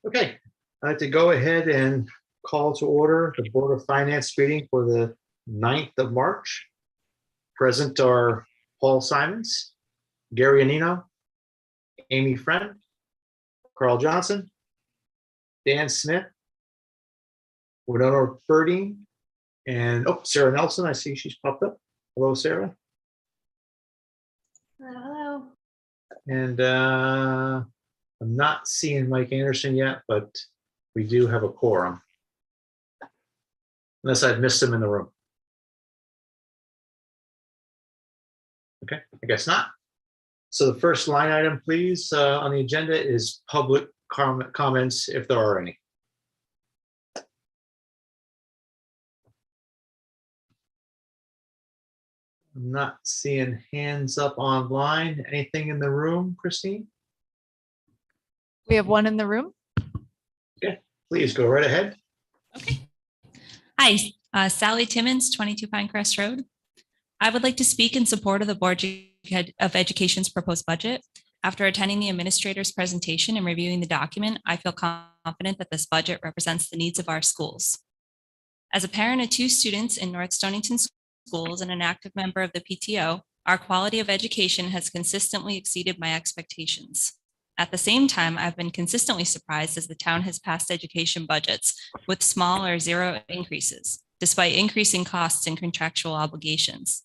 Okay, I'd like to go ahead and call to order the Board of Finance meeting for the 9th of March. Present are Paul Simons, Gary Anino, Amy Friend, Carl Johnson, Dan Smith, Winona Birding, and Sarah Nelson. I see she's popped up. Hello, Sarah. Hello. And I'm not seeing Mike Anderson yet, but we do have a quorum. Unless I've missed him in the room. Okay, I guess not. So the first line item, please, on the agenda is public comments, if there are any. I'm not seeing hands up online. Anything in the room, Christine? We have one in the room. Okay, please go right ahead. Okay. Hi, Sally Timmons, 22 Pinecrest Road. I would like to speak in support of the Board of Education's proposed budget. After attending the administrator's presentation and reviewing the document, I feel confident that this budget represents the needs of our schools. As a parent of 2 students in North Stonington schools and an active member of the PTO, our quality of education has consistently exceeded my expectations. At the same time, I've been consistently surprised as the town has passed education budgets with small or zero increases, despite increasing costs and contractual obligations.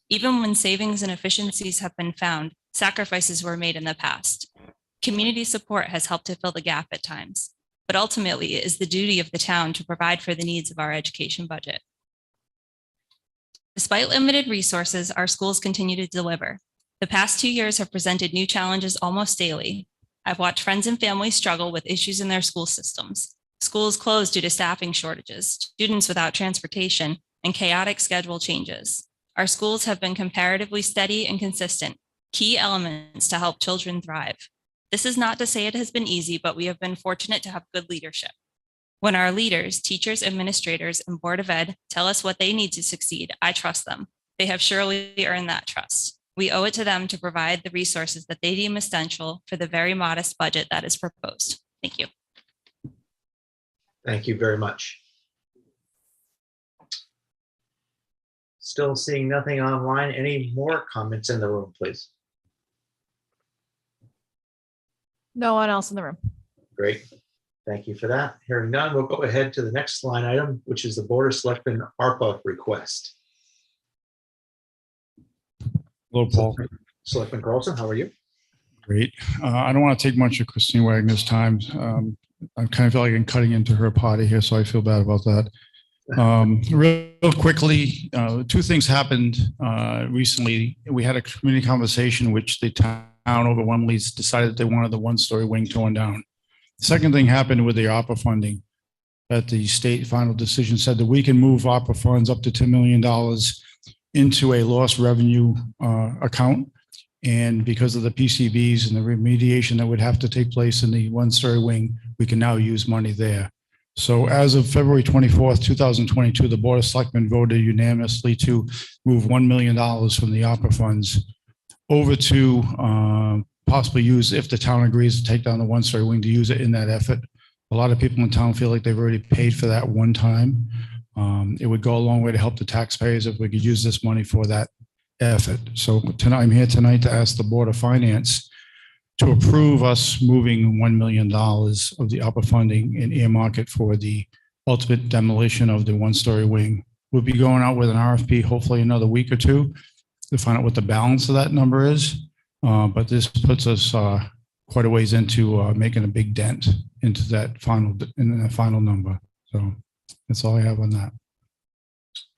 Even when savings and efficiencies have been found, sacrifices were made in the past. Community support has helped to fill the gap at times, but ultimately it is the duty of the town to provide for the needs of our education budget. Despite limited resources, our schools continue to deliver. The past 2 years have presented new challenges almost daily. I've watched friends and families struggle with issues in their school systems. Schools closed due to staffing shortages, students without transportation, and chaotic schedule changes. Our schools have been comparatively steady and consistent, key elements to help children thrive. This is not to say it has been easy, but we have been fortunate to have good leadership. When our leaders, teachers, administrators, and Board of Ed tell us what they need to succeed, I trust them. They have surely earned that trust. We owe it to them to provide the resources that they deem essential for the very modest budget that is proposed. Thank you. Thank you very much. Still seeing nothing online. Any more comments in the room, please? No one else in the room. Great. Thank you for that. Hearing none, we'll go ahead to the next line item, which is the Board of Selectmen ARPA request. Hello, Paul. Selectman Carlson, how are you? Great. I don't want to take much of Christine Wagner's time. I kind of feel like I'm cutting into her party here, so I feel bad about that. Real quickly, 2 things happened recently. We had a community conversation in which the town overwhelmingly decided that they wanted the 1-story wing torn down. The second thing happened with the ARPA funding, that the state final decision said that we can move ARPA funds up to $10 million into a lost revenue account. And because of the PCBs and the remediation that would have to take place in the 1-story wing, we can now use money there. So as of February 24th, 2022, the Board of Selectmen voted unanimously to move $1 million from the ARPA funds over to possibly use, if the town agrees to take down the 1-story wing, to use it in that effort. A lot of people in town feel like they've already paid for that one time. It would go a long way to help the taxpayers if we could use this money for that effort. So tonight, I'm here tonight to ask the Board of Finance to approve us moving $1 million of the ARPA funding and earmark it for the ultimate demolition of the 1-story wing. We'll be going out with an RFP hopefully another week or 2 to find out what the balance of that number is. But this puts us quite a ways into making a big dent into that final number. So that's all I have on that.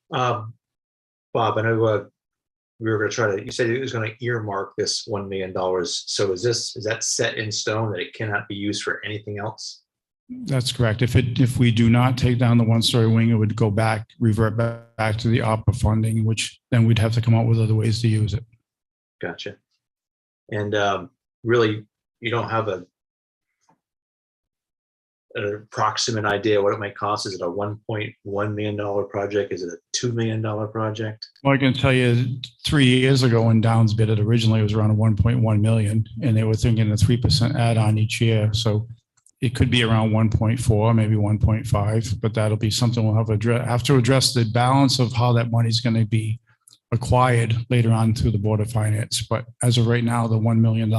Bob, I know we were going to try to, you said it was going to earmark this $1 million. So is that set in stone that it cannot be used for anything else? That's correct. If we do not take down the 1-story wing, it would go back, revert back to the ARPA funding, which then we'd have to come up with other ways to use it. Gotcha. And really, you don't have an approximate idea what it might cost? Is it a $1.1 million project? Is it a $2 million project? Well, I can tell you 3 years ago when Downs bid it originally, it was around 1.1 million, and they were thinking a 3% add-on each year. So it could be around 1.4, maybe 1.5, but that'll be something we'll have to address the balance of how that money's going to be acquired later on through the Board of Finance. But as of right now, the $1 million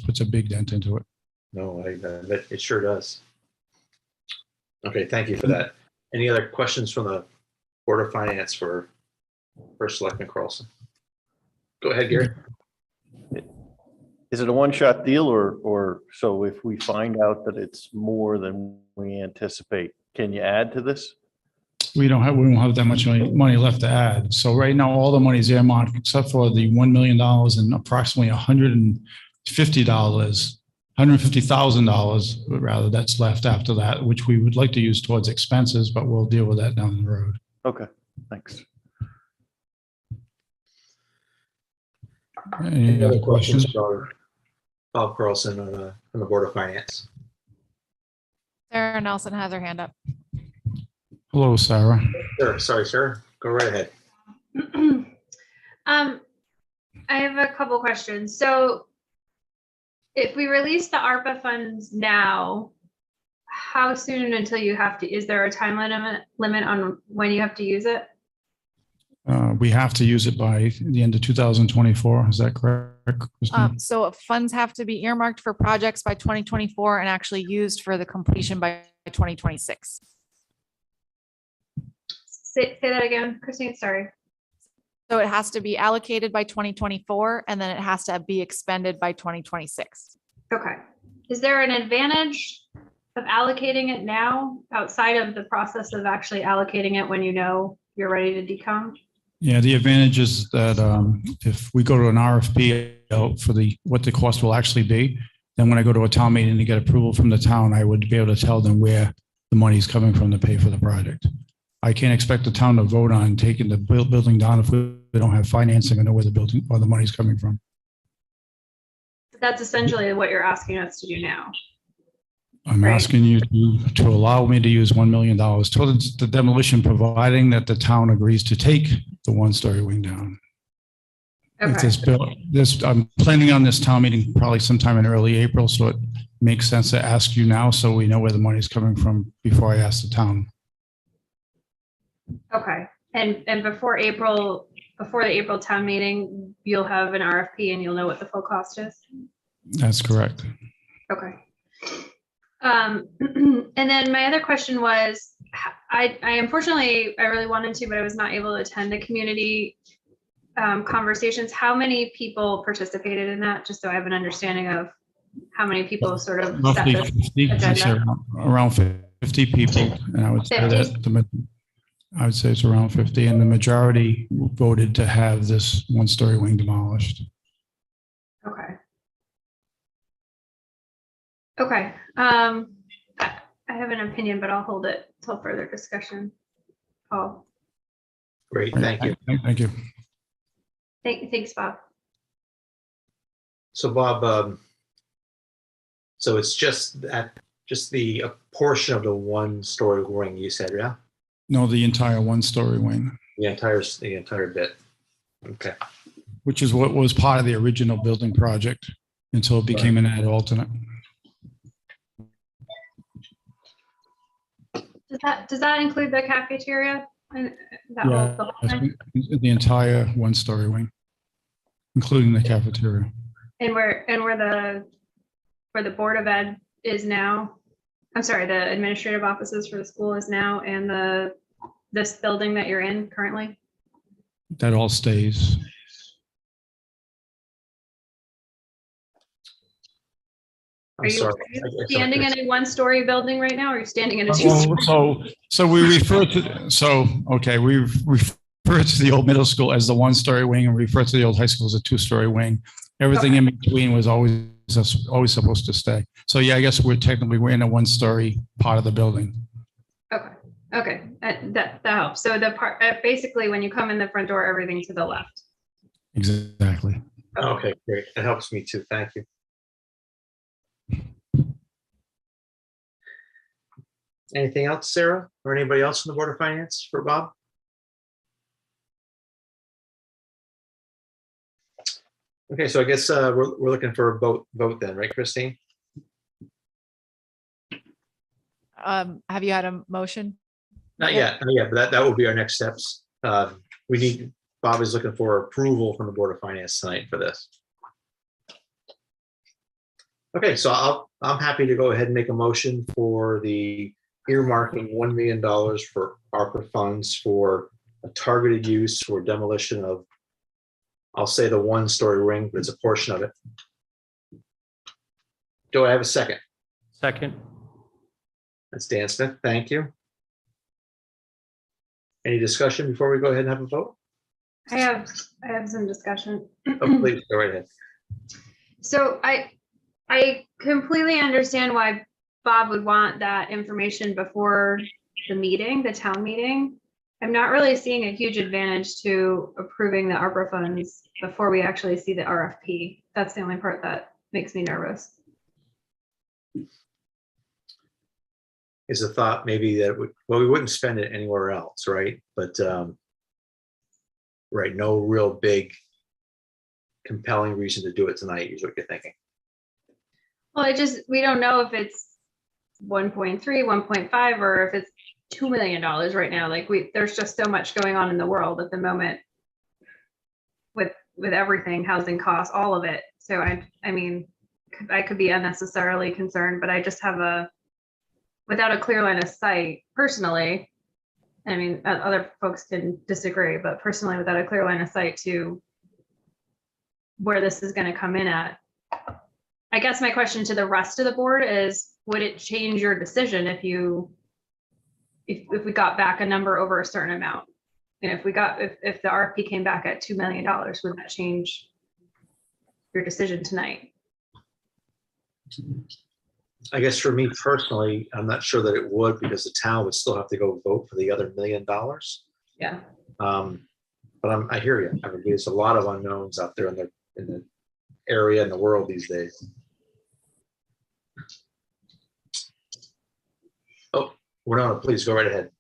puts a big dent into it. No, it sure does. Okay, thank you for that. Any other questions from the Board of Finance for First Selectman Carlson? Go ahead, Gary. Is it a one-shot deal or so if we find out that it's more than we anticipate, can you add to this? We don't have that much money left to add. So right now, all the money is earmarked except for the $1 million and approximately $150,000 rather that's left after that, which we would like to use towards expenses, but we'll deal with that down the road. Okay, thanks. Any other questions? for Bob Carlson on the Board of Finance? Sarah Nelson has her hand up. Hello, Sarah. Sure, sorry, sir. Go right ahead. I have a couple questions. So if we release the ARPA funds now, how soon until you have to, is there a time limit on when you have to use it? We have to use it by the end of 2024. Is that correct, Christine? So funds have to be earmarked for projects by 2024 and actually used for the completion by 2026. Say that again, Christine, sorry. So it has to be allocated by 2024 and then it has to be expended by 2026. Okay. Is there an advantage of allocating it now outside of the process of actually allocating it when you know you're ready to decom? Yeah, the advantage is that if we go to an RFP out for what the cost will actually be, then when I go to a town meeting to get approval from the town, I would be able to tell them where the money is coming from to pay for the project. I can't expect the town to vote on taking the building down if we don't have financing and know where the building or the money's coming from. That's essentially what you're asking us to do now. I'm Right. asking you to allow me to use $1 million towards the demolition, providing that the town agrees to take the one-story wing down. If Okay. I'm planning on this town meeting probably sometime in early April, so it makes sense to ask you now so we know where the money's coming from before I ask the town. Okay. And before the April town meeting, you'll have an RFP and you'll know what the full cost is? That's correct. Okay. And then my other question was, I unfortunately, I really wanted to, but I was not able to attend the community conversations. How many people participated in that? Just so I have an understanding of how many people sort of set Roughly this 50, I'd say agenda. around 50 people. And I would say 50? that I would say it's around 50, and the majority voted to have this one-story wing demolished. Okay. Okay. I have an opinion, but I'll hold it till further discussion. Paul. Great, thank you. Thank you. Thanks, Bob. So Bob, so it's just the portion of the one-story wing you said, yeah? No, the entire one-story wing, The entire bit. Okay. which is what was part of the original building project until it became an ad alternate. Does that include the cafeteria? And that Yeah, whole- the whole thing? the entire one-story wing, including the cafeteria. And where the Board of Ed is now, I'm sorry, the administrative offices for the school is now, and this building that you're in currently? That all stays. I'm Are you sorry. standing in a one-story building right now, or are you standing in a two-story? So we refer to, we refer to the old middle school as the one-story wing and refer to the old high school as a two-story wing. Everything in between was always supposed to stay. So yeah, I guess we're in a one-story part of the building. Okay, that helps. So the part, basically, when you come in the front door, everything to the left. Exactly. Okay, great. That helps me too. Thank you. Anything else, Sarah, or anybody else from the Board of Finance for Bob? Okay, so I guess we're looking for a vote then, right, Christine? Have you had a motion? Not yet, but that will be our next steps. Bob is looking for approval from the Board of Finance tonight for this. Okay, so I'm happy to go ahead and make a motion for the earmarking $1 million for ARPA funds for a targeted use for demolition of, I'll say the one-story ring, but it's a portion of it. Do I have a second? Second. That's Dan Smith. Thank you. Any discussion before we go ahead and have a vote? I have some discussion. Oh, please go right ahead. So I completely understand why Bob would want that information before the meeting, the town meeting. I'm not really seeing a huge advantage to approving the ARPA funds before we actually see the RFP. That's the only part that makes me nervous. Is a thought maybe that we wouldn't spend it anywhere else, right? But right, no real big compelling reason to do it tonight is what you're thinking. Well, we don't know if it's 1.3, 1.5, or if it's $2 million right now. Like there's just so much going on in the world at the moment with everything, housing costs, all of it. So I mean, I could be unnecessarily concerned, but I just have without a clear line of sight personally. I mean, other folks can disagree, but personally, without a clear line of sight to where this is going to come in at, I guess my question to the rest of the board is, would it change your decision if we got back a number over a certain amount? And if the RFP came back at $2 million, would that change your decision tonight? I guess for me personally, I'm not sure that it would, because the town would still have to go vote for the other $1 million. Yeah. But I hear you. I mean, there's a lot of unknowns out there in the area, in the world these days. Oh, Winona, please go right ahead.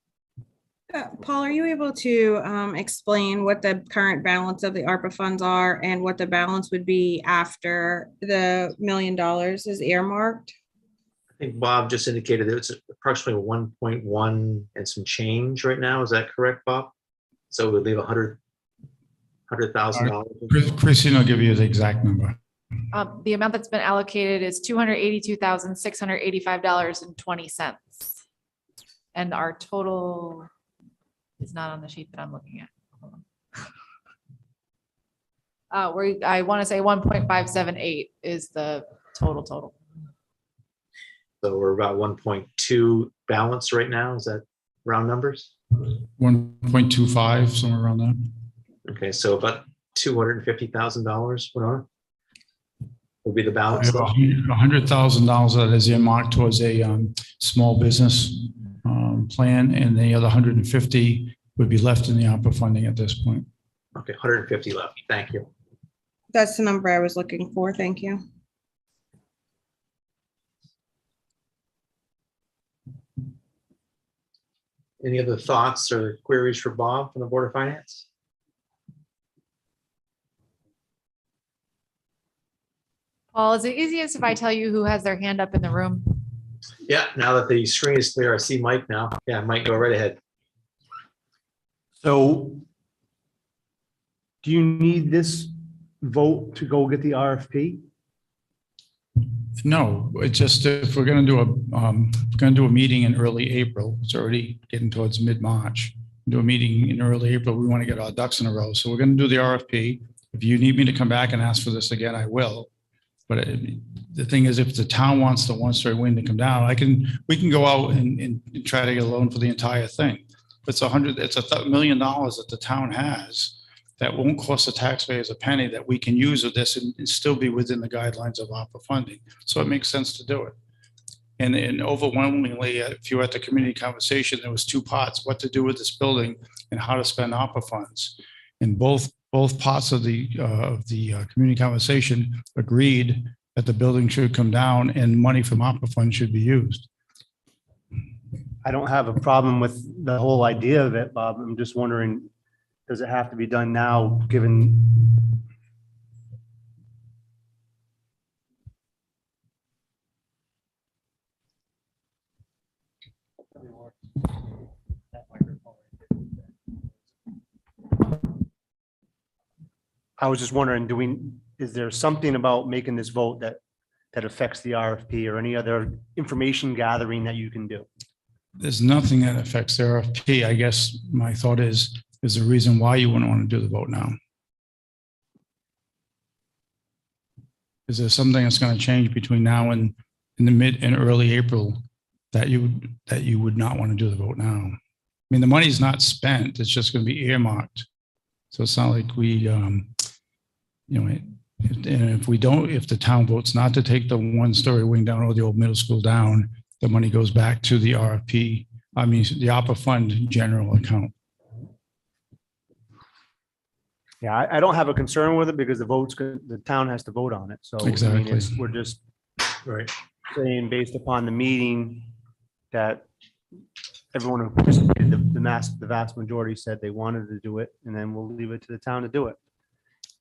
Paul, are you able to explain what the current balance of the ARPA funds are and what the balance would be after the $1 million is earmarked? I think Bob just indicated that it's approximately 1.1 and some change right now. Is that correct, Bob? So we'll leave $100,000. Christine will give you the exact number. The amount that's been allocated is $282,685.20. And our total is not on the sheet that I'm looking at. I want to say 1.578 is the total. So we're about 1.2 balance right now. Is that round numbers? 1.25, somewhere around that. Okay, so about $250,000, Winona, will be the balance. We have $100,000 that is earmarked towards a small business plan, and the other 150 would be left in the ARPA funding at this point. Okay, 150 left. Thank you. That's the number I was looking for. Thank you. Any other thoughts or queries for Bob from the Board of Finance? Paul, is it easiest if I tell you who has their hand up in the room? Yeah, now that the screen is clear, I see Mike now. Yeah, Mike, go right ahead. So do you need this vote to go get the RFP? No, it's just if we're going to do a meeting in early April. It's already getting towards mid-March. Do a meeting in early April. We want to get our ducks in a row. So we're going to do the RFP. If you need me to come back and ask for this again, I will. But the thing is, if the town wants the one-story wing to come down, we can go out and try to get a loan for the entire thing. It's $1 million that the town has that won't cost the taxpayers a penny, that we can use of this and still be within the guidelines of ARPA funding. So it makes sense to do it. And overwhelmingly, if you were at the community conversation, there was two parts: what to do with this building and how to spend ARPA funds. And both parts of the community conversation agreed that the building should come down and money from ARPA funds should be used. I don't have a problem with the whole idea of it, Bob. I'm just wondering, does it have to be done now, given? I was just wondering, is there something about making this vote that affects the RFP or any other information gathering that you can do? There's nothing that affects the RFP. I guess my thought is the reason why you wouldn't want to do the vote now. Is there something that's going to change between now and in the mid and early April that you would not want to do the vote now? I mean, the money's not spent. It's just going to be earmarked. So it's not like we, if the town votes not to take the one-story wing down or the old middle school down, the money goes back to the RFP. I mean, the ARPA fund general account. Yeah, I don't have a concern with it because the town has to vote on it. So I mean, Exactly. we're just Right. saying based upon the meeting that everyone who participated, the vast majority said they wanted to do it, and then we'll leave it to the town to do it.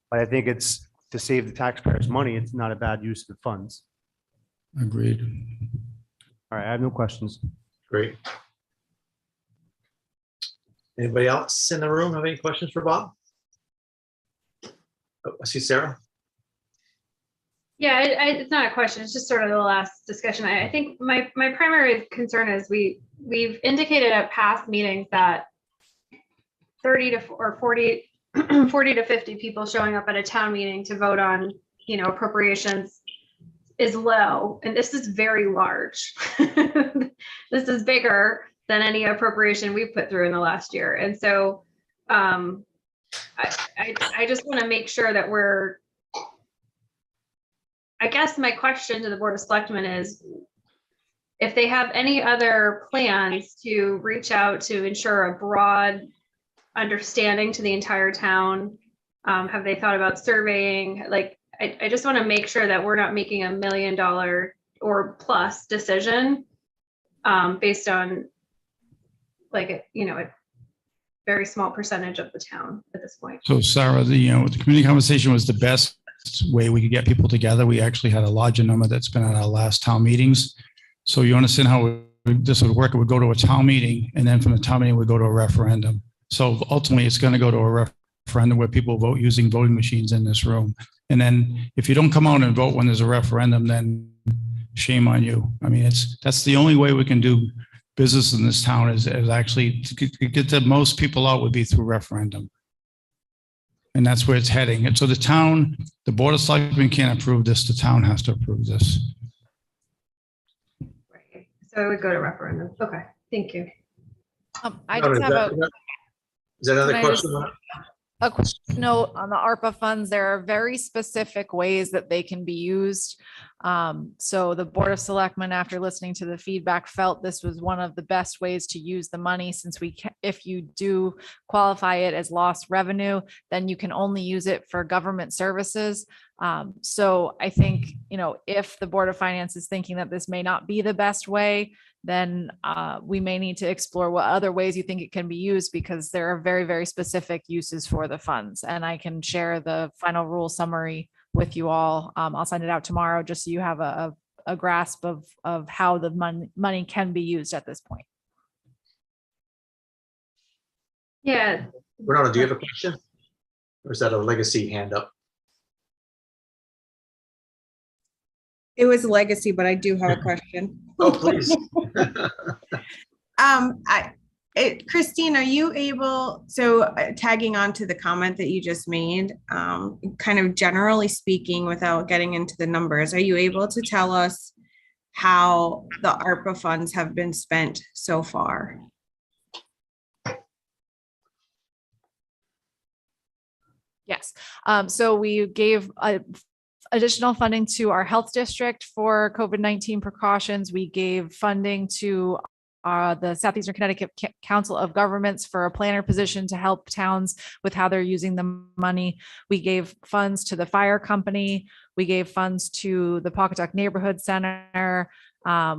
But I think it's to save the taxpayers money. It's not a bad use of the funds. Agreed. All right, I have no questions. Great. Anybody else in the room have any questions for Bob? Oh, I see Sarah. Yeah, it's not a question. It's just sort of the last discussion. I think my primary concern is we've indicated at past meetings that 30 to or 40 to 50 people showing up at a town meeting to vote on, appropriations is low, and this is very large. This is bigger than any appropriation we've put through in the last year, and so I just want to make sure that I guess my question to the Board of Selectmen is if they have any other plans to reach out to ensure a broad understanding to the entire town. Have they thought about surveying? Like, I just want to make sure that we're not making $1 million or plus decision based on a very small percentage of the town at this point. So Sarah, the community conversation was the best way we could get people together. We actually had a larger number that's been at our last town meetings. So you understand how this would work. It would go to a town meeting, and then from the town meeting, we go to a referendum. So ultimately, it's going to go to a referendum where people vote using voting machines in this room. And then if you don't come out and vote when there's a referendum, then shame on you. I mean, that's the only way we can do business in this town is actually to get the most people out would be through referendum. And that's where it's heading. And so the Board of Selectmen can't approve this. The town has to approve this. Right. So it would go to referendum. Okay, thank you. I just have Is that another Can I question? a quick note on the ARPA funds. There are very specific ways that they can be used. So the Board of Selectmen, after listening to the feedback, felt this was one of the best ways to use the money, since if you do qualify it as lost revenue, then you can only use it for government services. So I think, if the Board of Finance is thinking that this may not be the best way, then we may need to explore what other ways you think it can be used, because there are very, very specific uses for the funds. And I can share the final rule summary with you all. I'll send it out tomorrow just so you have a grasp of how the money can be used at this point. Yeah. Bernardo, do you have a question? Or is that a legacy hand up? It was legacy, but I do have a question. Oh, please. Christine, are you able, tagging on to the comment that you just made, kind of generally speaking, without getting into the numbers, are you able to tell us how the ARPA funds have been spent so far? Yes. So we gave additional funding to our health district for COVID-19 precautions. We gave funding to the Southeastern Connecticut Council of Governments for a planner position to help towns with how they're using the money. We gave funds to the fire company. We gave funds to the Pawcatuck Neighborhood Center.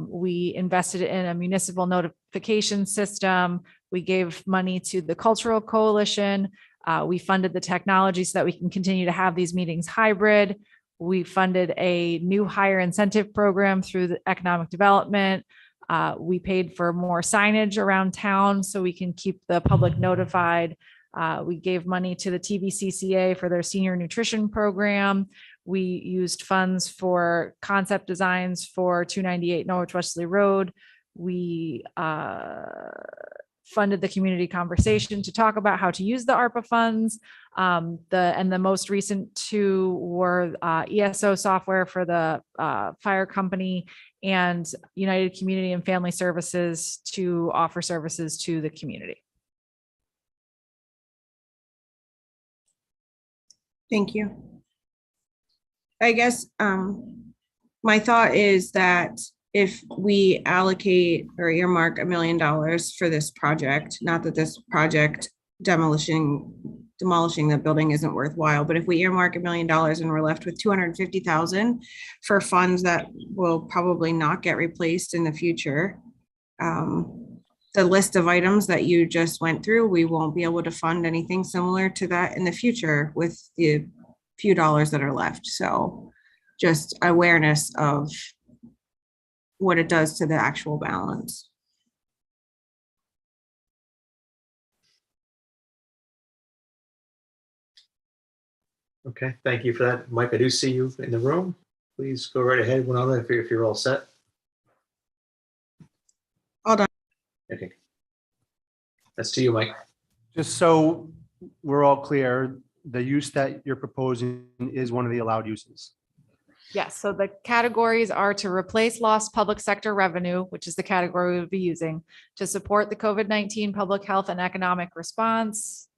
We invested in a municipal notification system. We gave money to the Cultural Coalition. We funded the technology so that we can continue to have these meetings hybrid. We funded a new hire incentive program through the economic development. We paid for more signage around town so we can keep the public notified. We gave money to the TVCCA for their senior nutrition program. We used funds for concept designs for 298 Norwich Wesley Road. We funded the community conversation to talk about how to use the ARPA funds. The most recent two were ESO software for the fire company and United Community and Family Services to offer services to the community. Thank you. I guess my thought is that if we allocate or earmark $1 million for this project, not that this project demolishing the building isn't worthwhile, but if we earmark $1 million and we're left with 250,000 for funds that will probably not get replaced in the future, the list of items that you just went through, we won't be able to fund anything similar to that in the future with the few dollars that are left. So just awareness of what it does to the actual balance. Okay, thank you for that. Mike, I do see you in the room. Please go right ahead, Winona, if you're all set. All done. Okay. That's to you, Mike. Just so we're all clear, the use that you're proposing is one of the allowed uses. Yes, so the categories are to replace lost public sector revenue, which is the category we would be using, to support the COVID-19 public health and economic response,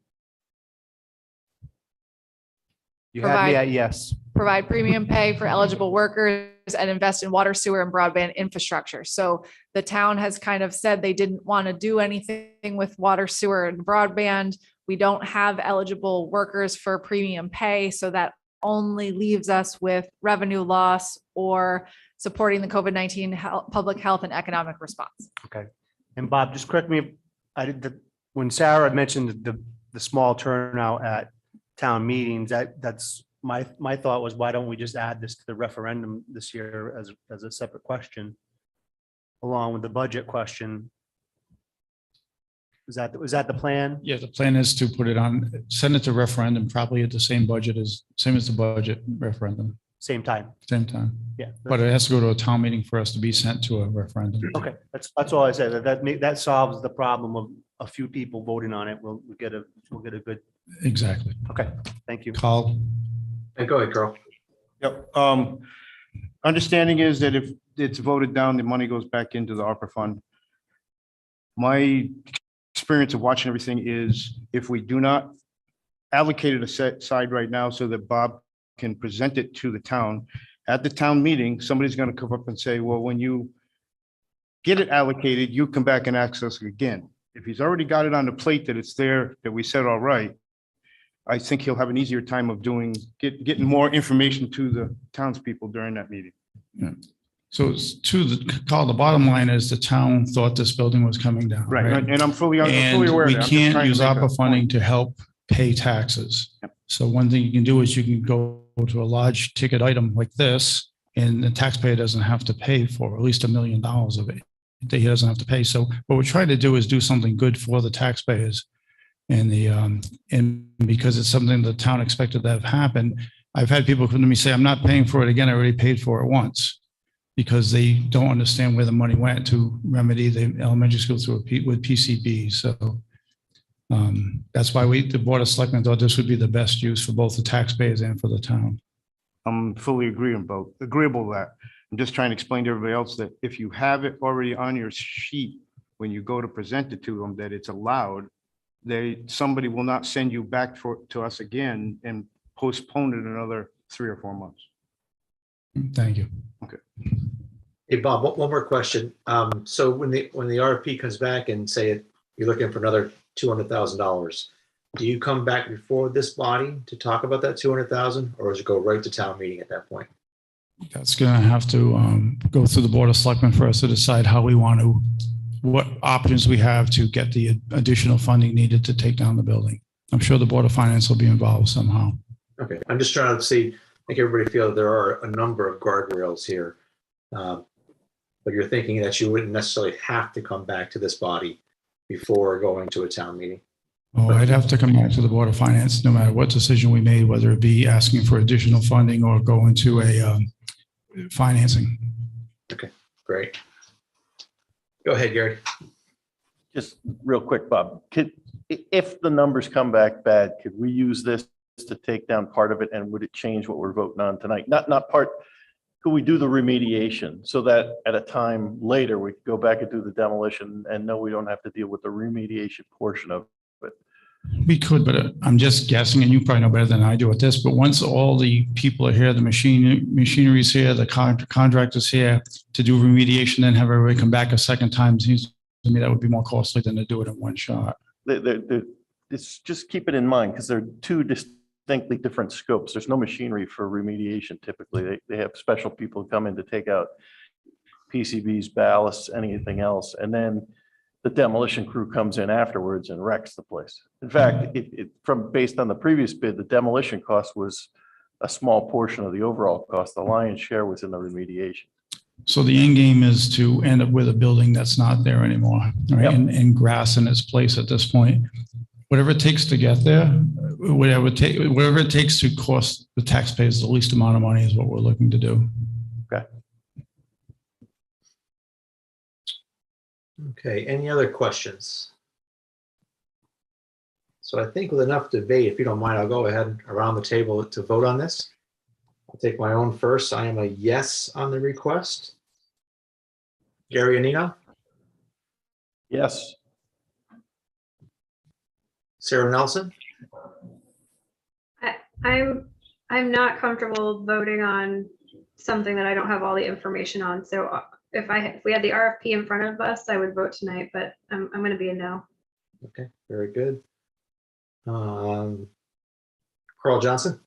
You had me at yes. provide premium pay for eligible workers, and invest in water, sewer, and broadband infrastructure. So the town has kind of said they didn't want to do anything with water, sewer, and broadband. We don't have eligible workers for premium pay, so that only leaves us with revenue loss or supporting the COVID-19 public health and economic response. Okay. And Bob, just correct me, when Sarah mentioned the small turnout at town meetings, that's my thought was, why don't we just add this to the referendum this year as a separate question along with the budget question? Was that the plan? Yeah, the plan is to put it on, send it to referendum, probably at the same as the budget referendum, Same time. same time. Yeah. But it has to go to a town meeting for us to be sent to a referendum. Okay, that's all I said. That solves the problem of a few people voting on it. We'll get a good. Exactly. Okay, thank you. Carl? Hey, go ahead, Carl. Yep. Understanding is that if it's voted down, the money goes back into the ARPA fund. My experience of watching everything is if we do not allocate it aside right now so that Bob can present it to the town, at the town meeting, somebody's going to come up and say, well, when you get it allocated, you come back and access it again. If he's already got it on the plate that it's there, that we said, all right, I think he'll have an easier time of getting more information to the townspeople during that meeting. Yeah. So it's Carl, the bottom line is the town thought this building was coming down. Right. And I'm fully aware And of we that. I'm just can't trying to use make a ARPA funding point. to help pay taxes. Yep. So one thing you can do is you can go to a large ticket item like this, and the taxpayer doesn't have to pay for at least $1 million of it. He doesn't have to pay. So what we're trying to do is do something good for the taxpayers. And because it's something the town expected to have happen, I've had people come to me say, I'm not paying for it again. I already paid for it once, because they don't understand where the money went to remedy the elementary school with PCB. So that's why the Board of Selectmen thought this would be the best use for both the taxpayers and for the town. I'm fully agreeable with that. I'm just trying to explain to everybody else that if you have it already on your sheet, when you go to present it to them, that it's allowed, somebody will not send you back to us again and postpone it another 3 or 4 months. Thank you. Okay. Hey, Bob, one more question. So when the RFP comes back and say you're looking for another $200,000, do you come back before this body to talk about that 200,000, or does it go right to town meeting at that point? That's going to have to go through the Board of Selectmen for us to decide what options we have to get the additional funding needed to take down the building. I'm sure the Board of Finance will be involved somehow. Okay, I'm just trying to make everybody feel that there are a number of guardrails here. But you're thinking that you wouldn't necessarily have to come back to this body before going to a town meeting. Oh, I'd have to come back to the Board of Finance, no matter what decision we made, whether it be asking for additional funding or go into a financing. Great. Go ahead, Gary. Just real quick, Bob, if the numbers come back bad, could we use this to take down part of it, and would it change what we're voting on tonight? Not part, could we do the remediation so that at a time later, we could go back and do the demolition and know we don't have to deal with the remediation portion of it? We could, but I'm just guessing, and you probably know better than I do at this, but once all the people are here, the machinery's here, the contractor's here to do remediation, then have everybody come back a second time, seems to me that would be more costly than to do it in one shot. It's just keep it in mind, because they're two distinctly different scopes. There's no machinery for remediation typically. They have special people come in to take out PCBs, ballasts, anything else, and then the demolition crew comes in afterwards and wrecks the place. In fact, based on the previous bid, the demolition cost was a small portion of the overall cost. The lion's share was in the remediation. So the end game is to end up with a building that's not there anymore, right? Yep. And grass in its place at this point. Whatever it takes to get there, whatever it takes to cost the taxpayers the least amount of money is what we're looking to do. Okay. Okay, any other questions? So I think with enough debate, if you don't mind, I'll go ahead around the table to vote on this. I'll take my own first. I am a yes on the request. Gary Anino, Yes. Sarah Nelson, I'm not comfortable voting on something that I don't have all the information on. So if we had the RFP in front of us, I would vote tonight, but I'm going to be a no. okay, very good. Carl Johnson,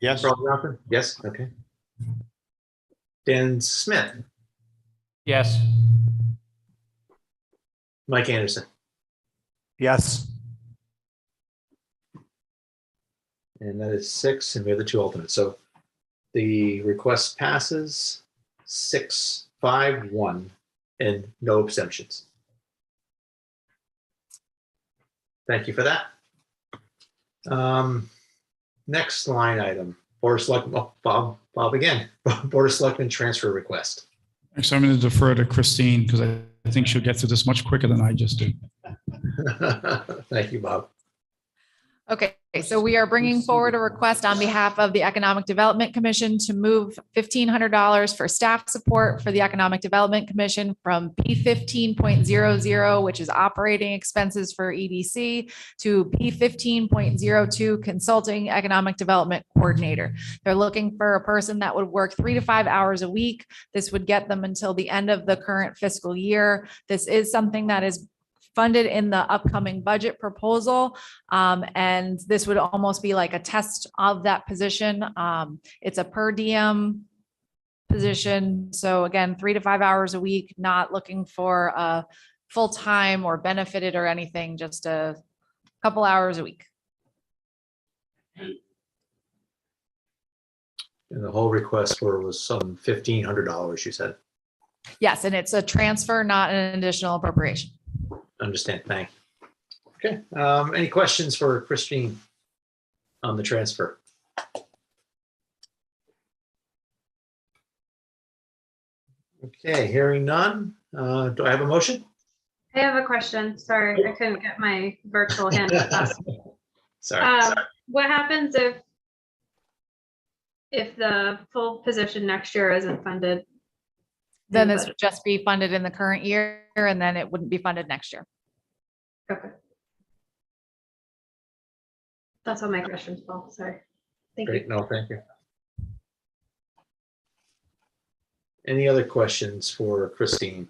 Yes. Carl Johnson, yes, okay. Dan Smith, Yes. Mike Anderson, Yes. and that is 6, and we have the 2 alternates. So the request passes 6-5-1, and no abstentions. Thank you for that. Next line item, Board of Selectmen, Bob again, Board of Selectmen transfer request. So I'm going to defer to Christine because I think she'll get to this much quicker than I just did. Thank you, Bob. Okay, so we are bringing forward a request on behalf of the Economic Development Commission to move $1,500 for staff support for the Economic Development Commission from P15.00, which is operating expenses for EDC, to P15.02 Consulting Economic Development Coordinator. They're looking for a person that would work 3 to 5 hours a week. This would get them until the end of the current fiscal year. This is something that is funded in the upcoming budget proposal. And this would almost be like a test of that position. It's a per diem position. So again, 3 to 5 hours a week, not looking for a full-time or benefited or anything, just a couple hours a week. And the whole request was some $1,500, you said. Yes, and it's a transfer, not an additional appropriation. Understand, thank you. Okay, any questions for Christine on the transfer? Okay, hearing none. Do I have a motion? I have a question. Sorry, I couldn't get my virtual hand up. Sorry. What happens if the full position next year isn't funded? Then this would just be funded in the current year, and then it wouldn't be funded next year. Okay. That's all my questions, Paul. Sorry. Thank you. Great, no, thank you. Any other questions for Christine?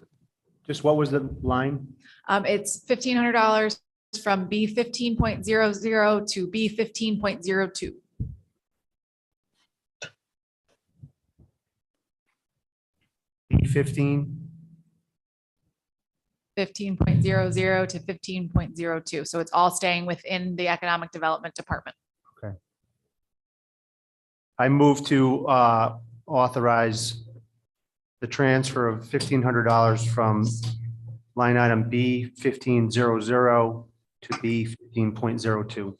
Just what was the line? It's $1,500 from B15.00 to B15.02. B15. 15.00 to 15.02. So it's all staying within the Economic Development Department. I move to authorize the transfer of $1,500 from line item B 1500 to B 15.02.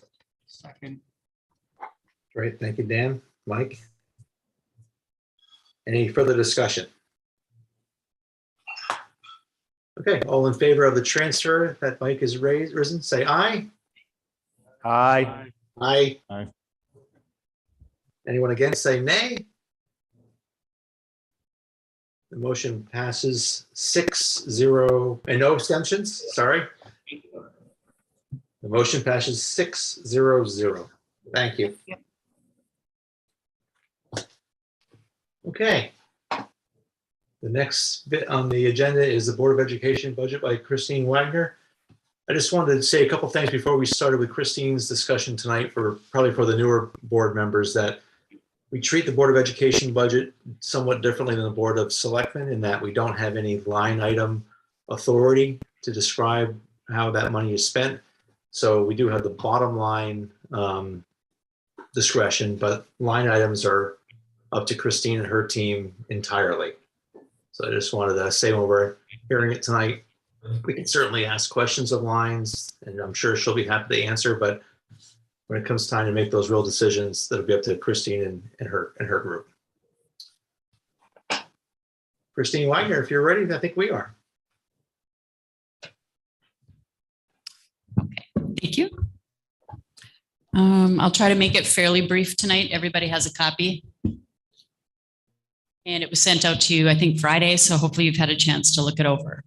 Second. Great, thank you, Dan. Mike? Any further discussion? Okay, all in favor of the transfer that Mike has risen, say aye. Aye. Aye. Aye. Anyone against, say nay. The motion passes 6-0, and no abstentions, sorry. The motion passes 6-0-0. Thank you. Okay. The next bit on the agenda is the Board of Education budget by Christine Wagner. I just wanted to say a couple things before we started with Christine's discussion tonight, probably for the newer board members, that we treat the Board of Education budget somewhat differently than the Board of Selectmen in that we don't have any line item authority to describe how that money is spent. So we do have the bottom line discretion, but line items are up to Christine and her team entirely. So I just wanted to say when we're hearing it tonight, we can certainly ask questions of lines, and I'm sure she'll be happy to answer, but when it comes time to make those real decisions, that'll be up to Christine and her group. Christine Wagner, if you're ready, I think we are. Okay, thank you. I'll try to make it fairly brief tonight. Everybody has a copy. And it was sent out to you, I think, Friday, so hopefully you've had a chance to look it over.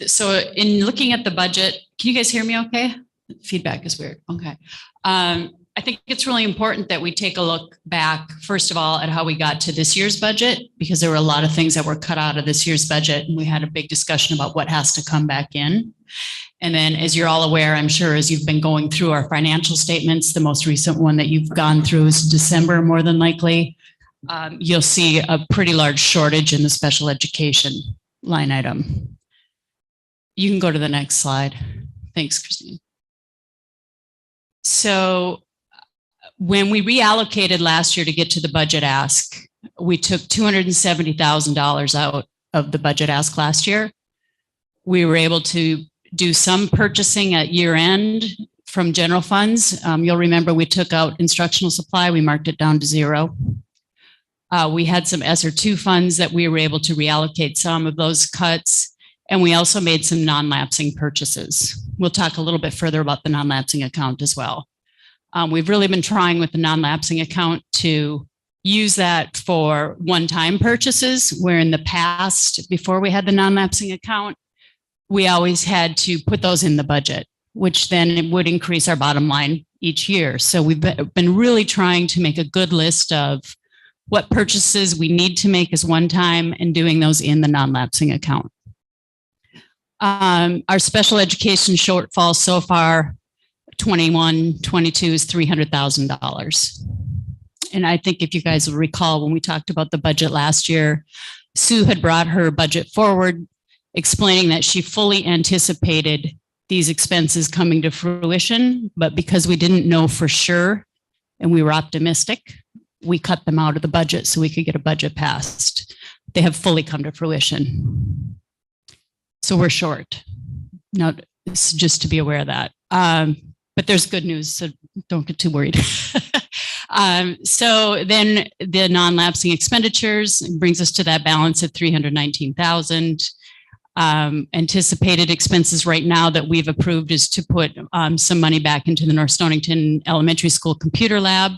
So in looking at the budget, can you guys hear me okay? Feedback is weird. Okay. I think it's really important that we take a look back, first of all, at how we got to this year's budget, because there were a lot of things that were cut out of this year's budget, and we had a big discussion about what has to come back in. And then, as you're all aware, I'm sure as you've been going through our financial statements, the most recent one that you've gone through is December, more than likely. You'll see a pretty large shortage in the special education line item. You can go to the next slide. Thanks, Christine. So when we reallocated last year to get to the budget ask, we took $270,000 out of the budget ask last year. We were able to do some purchasing at year end from general funds. You'll remember we took out instructional supply. We marked it down to 0. We had some ESSER 2 funds that we were able to reallocate some of those cuts. And we also made some non-lapsing purchases. We'll talk a little bit further about the non-lapsing account as well. We've really been trying with the non-lapsing account to use that for one-time purchases, where in the past, before we had the non-lapsing account, we always had to put those in the budget, which then it would increase our bottom line each year. So we've been really trying to make a good list of what purchases we need to make as one time and doing those in the non-lapsing account. Our special education shortfall so far, 21-22 is $300,000. And I think if you guys will recall, when we talked about the budget last year, Sue had brought her budget forward, explaining that she fully anticipated these expenses coming to fruition, but because we didn't know for sure and we were optimistic, we cut them out of the budget so we could get a budget passed. They have fully come to fruition. So we're short. Now, it's just to be aware of that. But there's good news, so don't get too worried. So then the non-lapsing expenditures brings us to that balance of $319,000. Anticipated expenses right now that we've approved is to put some money back into the North Stonington Elementary School Computer Lab,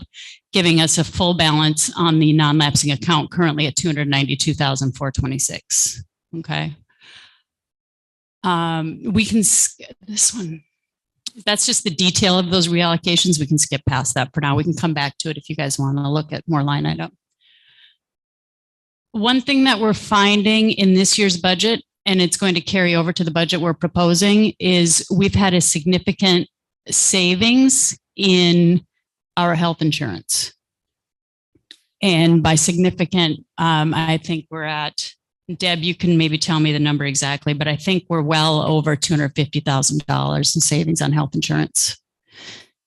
giving us a full balance on the non-lapsing account currently at $292,426. Okay. We can, this one, that's just the detail of those reallocations. We can skip past that for now. We can come back to it if you guys want to look at more line item. One thing that we're finding in this year's budget, and it's going to carry over to the budget we're proposing, is we've had a significant savings in our health insurance. And by significant, I think we're at, Deb, you can maybe tell me the number exactly, but I think we're well over $250,000 in savings on health insurance.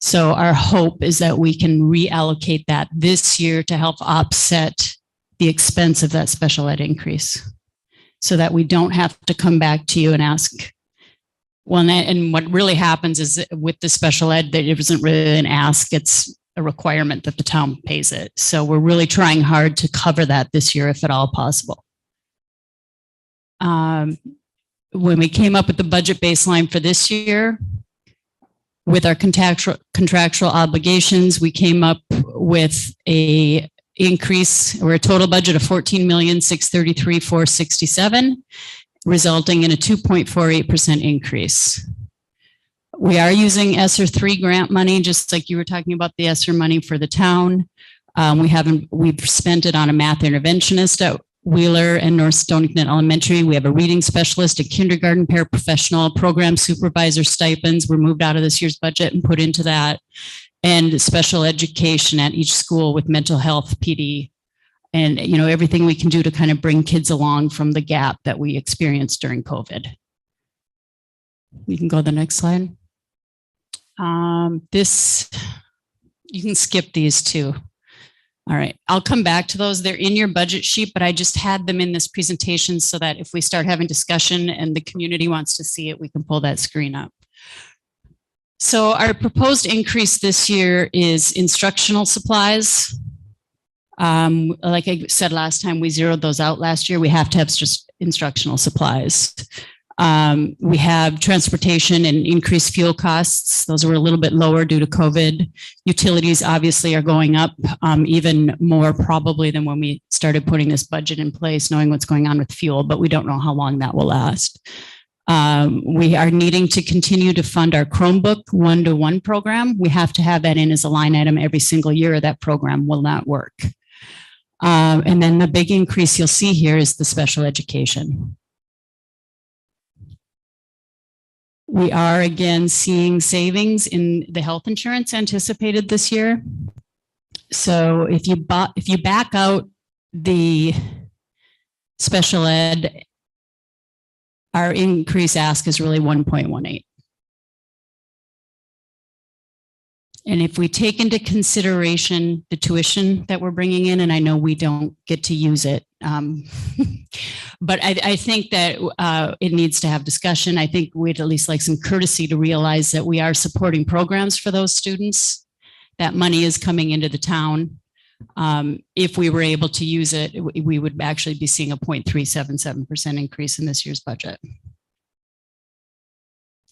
So our hope is that we can reallocate that this year to help offset the expense of that special ed increase. so that we don't have to come back to you and ask. Well, and what really happens is with the special ed, that it isn't really an ask, it's a requirement that the town pays it. So we're really trying hard to cover that this year, if at all possible. When we came up with the budget baseline for this year, with our contractual obligations, we came up with a increase or a total budget of $14,633,467, resulting in a 2.48% increase. We are using ESSER 3 grant money, just like you were talking about the ESSER money for the town. We've spent it on a math interventionist at Wheeler and North Stonington Elementary. We have a reading specialist, a kindergarten paraprofessional, program supervisor stipends were moved out of this year's budget and put into that, and special education at each school with mental health, PD, and everything we can do to kind of bring kids along from the gap that we experienced during COVID. We can go to the next slide. You can skip these two. All right, I'll come back to those. They're in your budget sheet, but I just had them in this presentation so that if we start having discussion and the community wants to see it, we can pull that screen up. So our proposed increase this year is instructional supplies. Like I said last time, we zeroed those out last year. We have to have just instructional supplies. We have transportation and increased fuel costs. Those were a little bit lower due to COVID. Utilities obviously are going up even more probably than when we started putting this budget in place, knowing what's going on with fuel, but we don't know how long that will last. We are needing to continue to fund our Chromebook one-to-one program. We have to have that in as a line item every single year, or that program will not work. And then the big increase you'll see here is the special education. We are again seeing savings in the health insurance anticipated this year. So if you back out the special ed, our increase ask is really 1.18. And if we take into consideration the tuition that we're bringing in, and I know we don't get to use it, but I think that it needs to have discussion. I think we'd at least like some courtesy to realize that we are supporting programs for those students. That money is coming into the town. If we were able to use it, we would actually be seeing a 0.377% increase in this year's budget.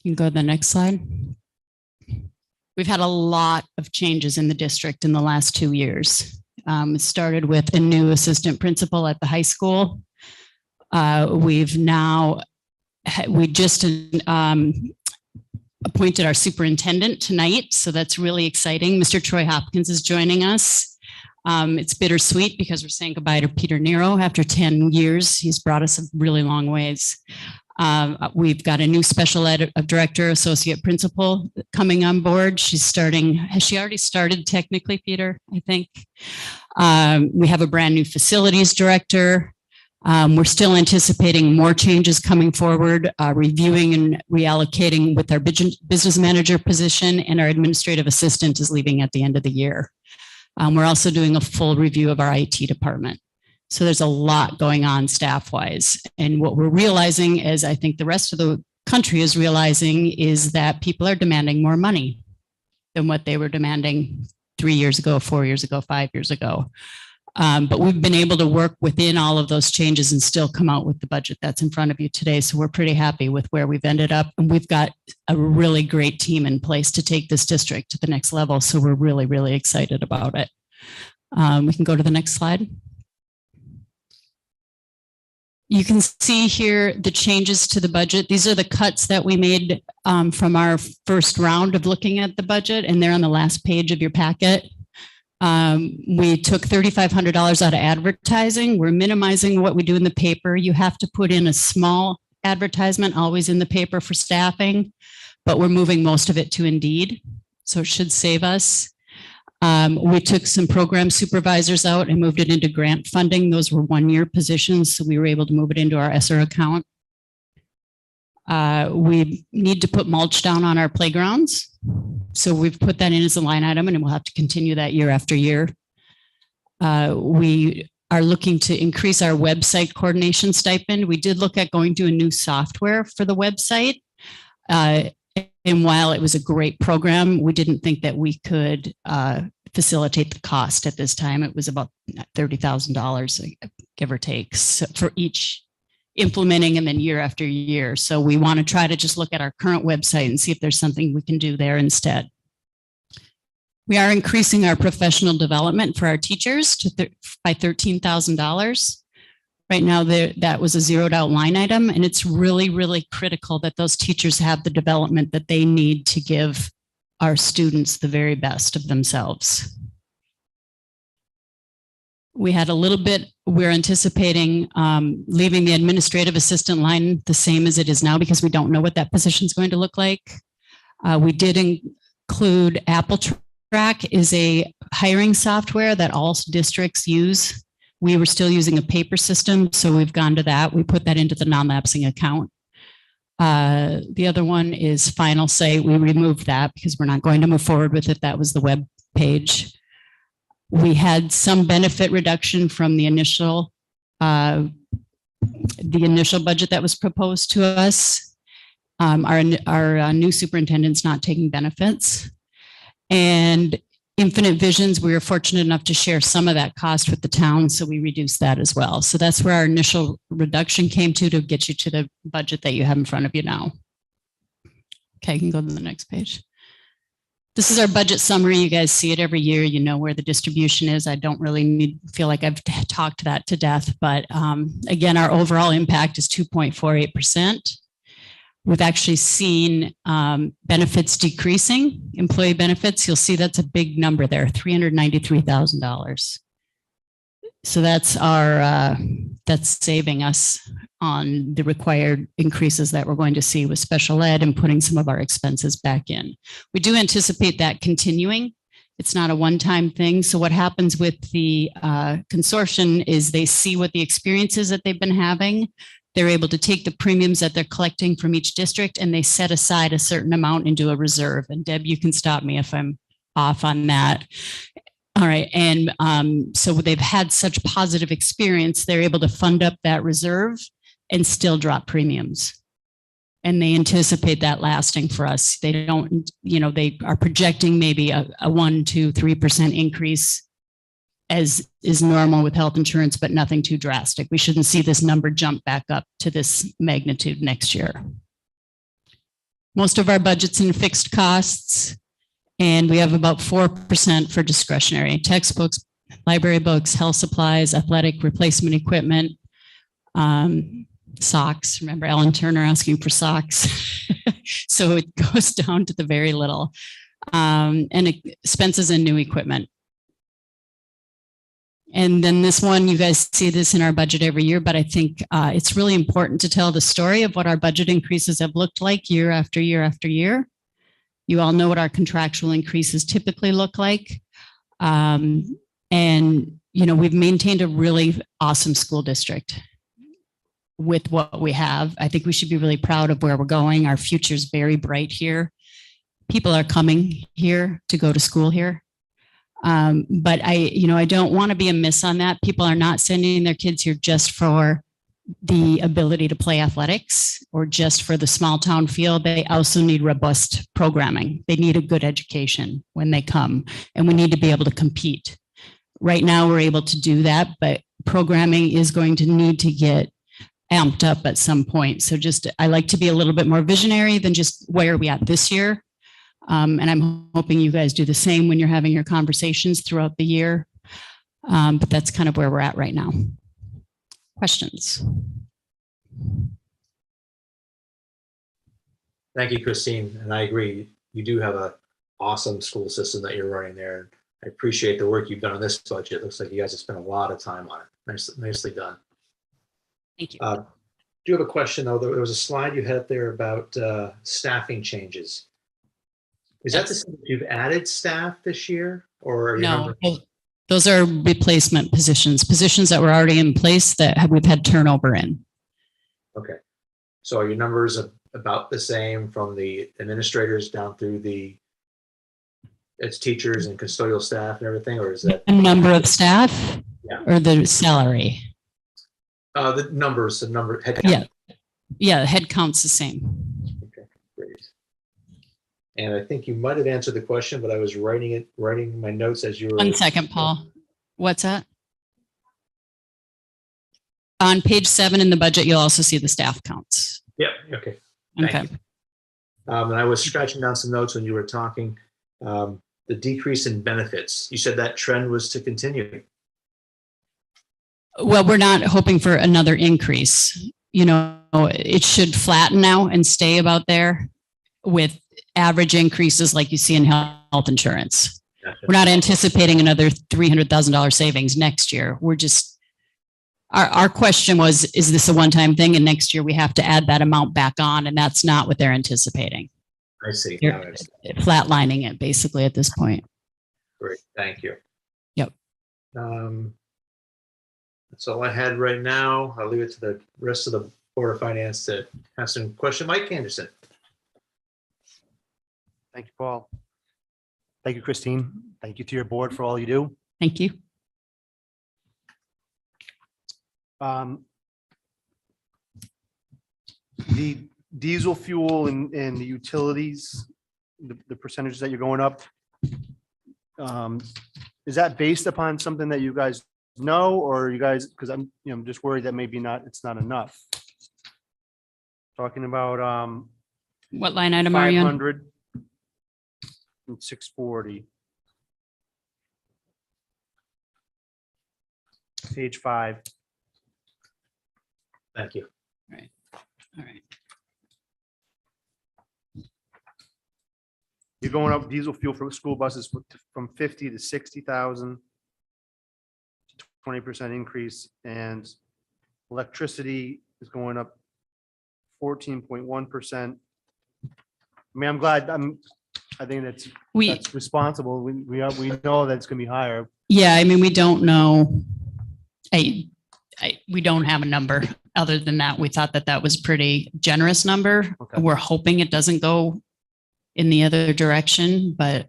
You can go to the next slide. We've had a lot of changes in the district in the last 2 years. It started with a new assistant principal at the high school. We just appointed our superintendent tonight, so that's really exciting. Mr. Troy Hopkins is joining us. It's bittersweet because we're saying goodbye to Peter Nero after 10 years. He's brought us a really long ways. We've got a new special ed director, associate principal coming on board. She's starting, has she already started technically, Peter? I think. We have a brand new facilities director. We're still anticipating more changes coming forward, reviewing and reallocating with our business manager position, and our administrative assistant is leaving at the end of the year. We're also doing a full review of our IT department. So there's a lot going on staff-wise. And what we're realizing, as I think the rest of the country is realizing, is that people are demanding more money than what they were demanding 3 years ago, 4 years ago, 5 years ago. But we've been able to work within all of those changes and still come out with the budget that's in front of you today. So we're pretty happy with where we've ended up. And we've got a really great team in place to take this district to the next level. So we're really, really excited about it. We can go to the next slide. You can see here the changes to the budget. These are the cuts that we made from our first round of looking at the budget, and they're on the last page of your packet. We took $3,500 out of advertising. We're minimizing what we do in the paper. You have to put in a small advertisement always in the paper for staffing, but we're moving most of it to Indeed, so it should save us. We took some program supervisors out and moved it into grant funding. Those were one-year positions, so we were able to move it into our ESSER account. We need to put mulch down on our playgrounds. So we've put that in as a line item, and we'll have to continue that year after year. We are looking to increase our website coordination stipend. We did look at going to a new software for the website. And while it was a great program, we didn't think that we could facilitate the cost at this time. It was about $30,000, give or take, so for each implementing and then year after year. So we want to try to just look at our current website and see if there's something we can do there instead. We are increasing our professional development for our teachers by $13,000. Right now, that was a zeroed out line item, and it's really, really critical that those teachers have the development that they need to give our students the very best of themselves. We had a little bit, we're anticipating leaving the administrative assistant line the same as it is now because we don't know what that position is going to look like. We did include Apple Track is a hiring software that all districts use. We were still using a paper system, so we've gone to that. We put that into the non-lapsing account. The other one is Final Say. We removed that because we're not going to move forward with it. That was the web page. We had some benefit reduction from the initial budget that was proposed to us. Our new superintendent's not taking benefits. And Infinite Visions, we were fortunate enough to share some of that cost with the town, so we reduced that as well. So that's where our initial reduction came to get you to the budget that you have in front of you now. Okay, I can go to the next page. This is our budget summary. You guys see it every year. You know where the distribution is. I don't really feel like I've talked that to death, but again, our overall impact is 2.48%. We've actually seen benefits decreasing, employee benefits. You'll see that's a big number there, $393,000. So that's that's saving us on the required increases that we're going to see with special ed and putting some of our expenses back in. We do anticipate that continuing. It's not a one-time thing. So what happens with the consortium is they see what the experiences that they've been having. They're able to take the premiums that they're collecting from each district and they set aside a certain amount into a reserve. And Deb, you can stop me if I'm off on that. All right. And so they've had such positive experience, they're able to fund up that reserve and still drop premiums. And they anticipate that lasting for us. They don't, they are projecting maybe a 1, 2, 3% increase as is normal with health insurance, but nothing too drastic. We shouldn't see this number jump back up to this magnitude next year. Most of our budget's in fixed costs, and we have about 4% for discretionary: textbooks, library books, health supplies, athletic replacement equipment, socks. Remember Ellen Turner asking for socks? So it goes down to the very little. And expenses and new equipment. And then this one, you guys see this in our budget every year, but I think it's really important to tell the story of what our budget increases have looked like year after year after year. You all know what our contractual increases typically look like. And, we've maintained a really awesome school district with what we have. I think we should be really proud of where we're going. Our future is very bright here. People are coming here to go to school here. But I don't want to be amiss on that. People are not sending their kids here just for the ability to play athletics or just for the small town feel. They also need robust programming. They need a good education when they come, and we need to be able to compete. Right now, we're able to do that, but programming is going to need to get amped up at some point. So I like to be a little bit more visionary than just where are we at this year. And I'm hoping you guys do the same when you're having your conversations throughout the year. But that's kind of where we're at right now. Questions? Thank you, Christine. And I agree. You do have an awesome school system that you're running there. I appreciate the work you've done on this budget. It looks like you guys have spent a lot of time on it. Nicely done. Thank you. I do have a question, though. There was a slide you had there about staffing changes. Is that to say that you've added staff this year, or no? Those are replacement positions that were already in place that we've had turnover in. Okay, so are your numbers about the same from the administrators down through it's teachers and custodial staff and everything, or is that a number of staff? or the salary? The numbers, the number, head Yeah. count. Yeah, head count's the same. Okay, great. And I think you might have answered the question, but I was writing my notes as you were. 1 second, Paul. What's that? On page 7 in the budget, you'll also see the staff counts. Yeah, okay. Thank Okay. you. And I was scratching down some notes when you were talking. The decrease in benefits, you said that trend was to continue. Well, we're not hoping for another increase. You know, it should flatten now and stay about there with average increases like you see in health insurance. Gotcha. We're not anticipating another $300,000 savings next year. We're just, our question was, is this a one-time thing? And next year we have to add that amount back on, and that's not what they're anticipating. I see. You're Now I see. flatlining it basically at this point. Great, thank you. Yep. That's all I had right now. I'll leave it to the rest of the Board of Finance to have some question. Mike Anderson. Thank you, Paul. Thank you, Christine. Thank you to your board for all you do. Thank you. The diesel fuel and the utilities, the percentages that you're going up, is that based upon something that you guys know, or you guys, because I'm just worried that maybe it's not enough. Talking about What line item are you on? 500 and 640. Page 5. Thank you. All right. You're going up diesel fuel for school buses from 50 to 60,000. 20% increase, and electricity is going up 14.1%. I mean, I'm glad, I think that's responsible. We know that it's gonna be higher. Yeah, I mean, we don't know. We don't have a number other than that. We thought that was pretty generous number. Okay. We're hoping it doesn't go in the other direction, but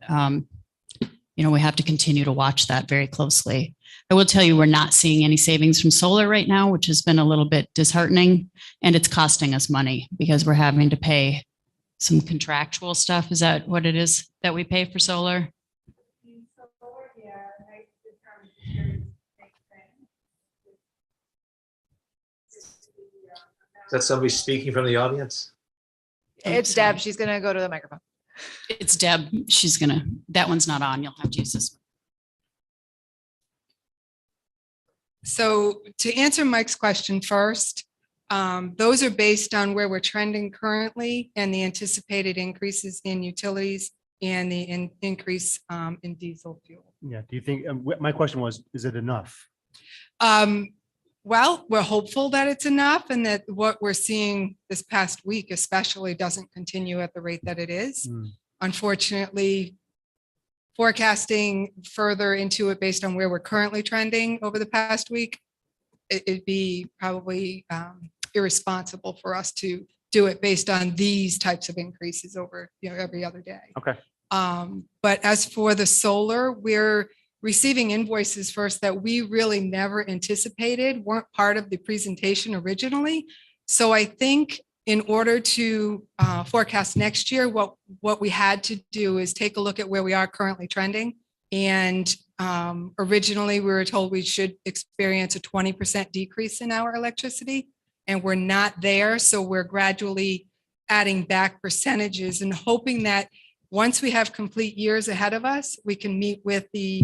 we have to continue to watch that very closely. I will tell you, we're not seeing any savings from solar right now, which has been a little bit disheartening, and it's costing us money because we're having to pay some contractual stuff. Is that what it is that we pay for solar? Is that somebody speaking from the audience? It's Deb. She's going to go to the microphone. It's Deb. That one's not on. You'll have to use this one. So to answer Mike's question first, those are based on where we're trending currently and the anticipated increases in utilities and the increase in diesel fuel. Yeah, do you think, my question was, is it enough? Well, we're hopeful that it's enough and that what we're seeing this past week especially doesn't continue at the rate that it is. Unfortunately, forecasting further into it based on where we're currently trending over the past week, it'd be probably irresponsible for us to do it based on these types of increases over every other day. Okay. But as for the solar, we're receiving invoices first that we really never anticipated, weren't part of the presentation originally. So I think in order to forecast next year, what we had to do is take a look at where we are currently trending. And originally we were told we should experience a 20% decrease in our electricity, and we're not there. So we're gradually adding back percentages and hoping that once we have complete years ahead of us, we can meet with the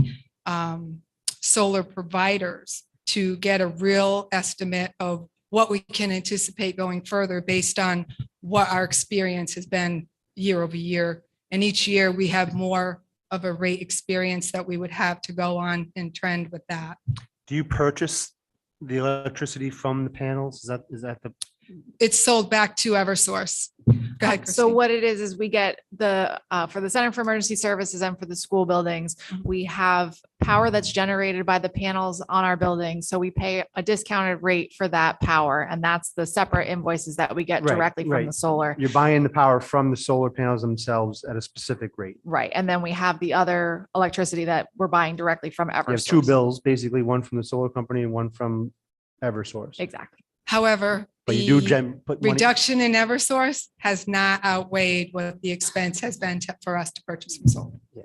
solar providers to get a real estimate of what we can anticipate going further based on what our experience has been year over year. And each year we have more of a rate experience that we would have to go on and trend with that. Do you purchase the electricity from the panels? Is that the it's sold back to Eversource. Go ahead, So Christine. what it is we get the, for the Center for Emergency Services and for the school buildings, we have power that's generated by the panels on our buildings. So we pay a discounted rate for that power. And that's the separate invoices that we get Right, directly from right. the solar. You're buying the power from the solar panels themselves at a specific rate. Right. And then we have the other electricity that we're buying directly from You have two Eversource. bills, basically one from the solar company and one from Eversource. Exactly. However, But you do the put money. reduction in Eversource has not outweighed what the expense has been for us to purchase from solar. Yeah.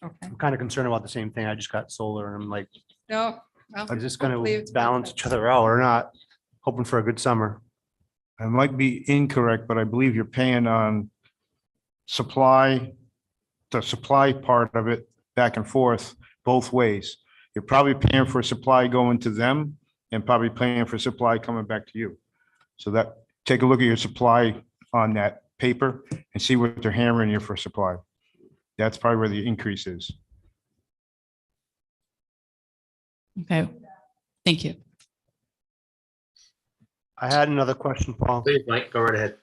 Okay. I'm kind of concerned about the same thing. I just got solar and I'm like, No. well, I'm just hopefully gonna it's balance worth each other out or not. Hoping for a good summer. I might be incorrect, but I believe you're paying on supply, the supply part of it back and forth both ways. You're probably paying for supply going to them and probably paying for supply coming back to you. So that, take a look at your supply on that paper and see what they're hammering you for supply. That's probably where the increase is. Okay. Thank you. I had another question, Paul. Please, Mike, go right ahead.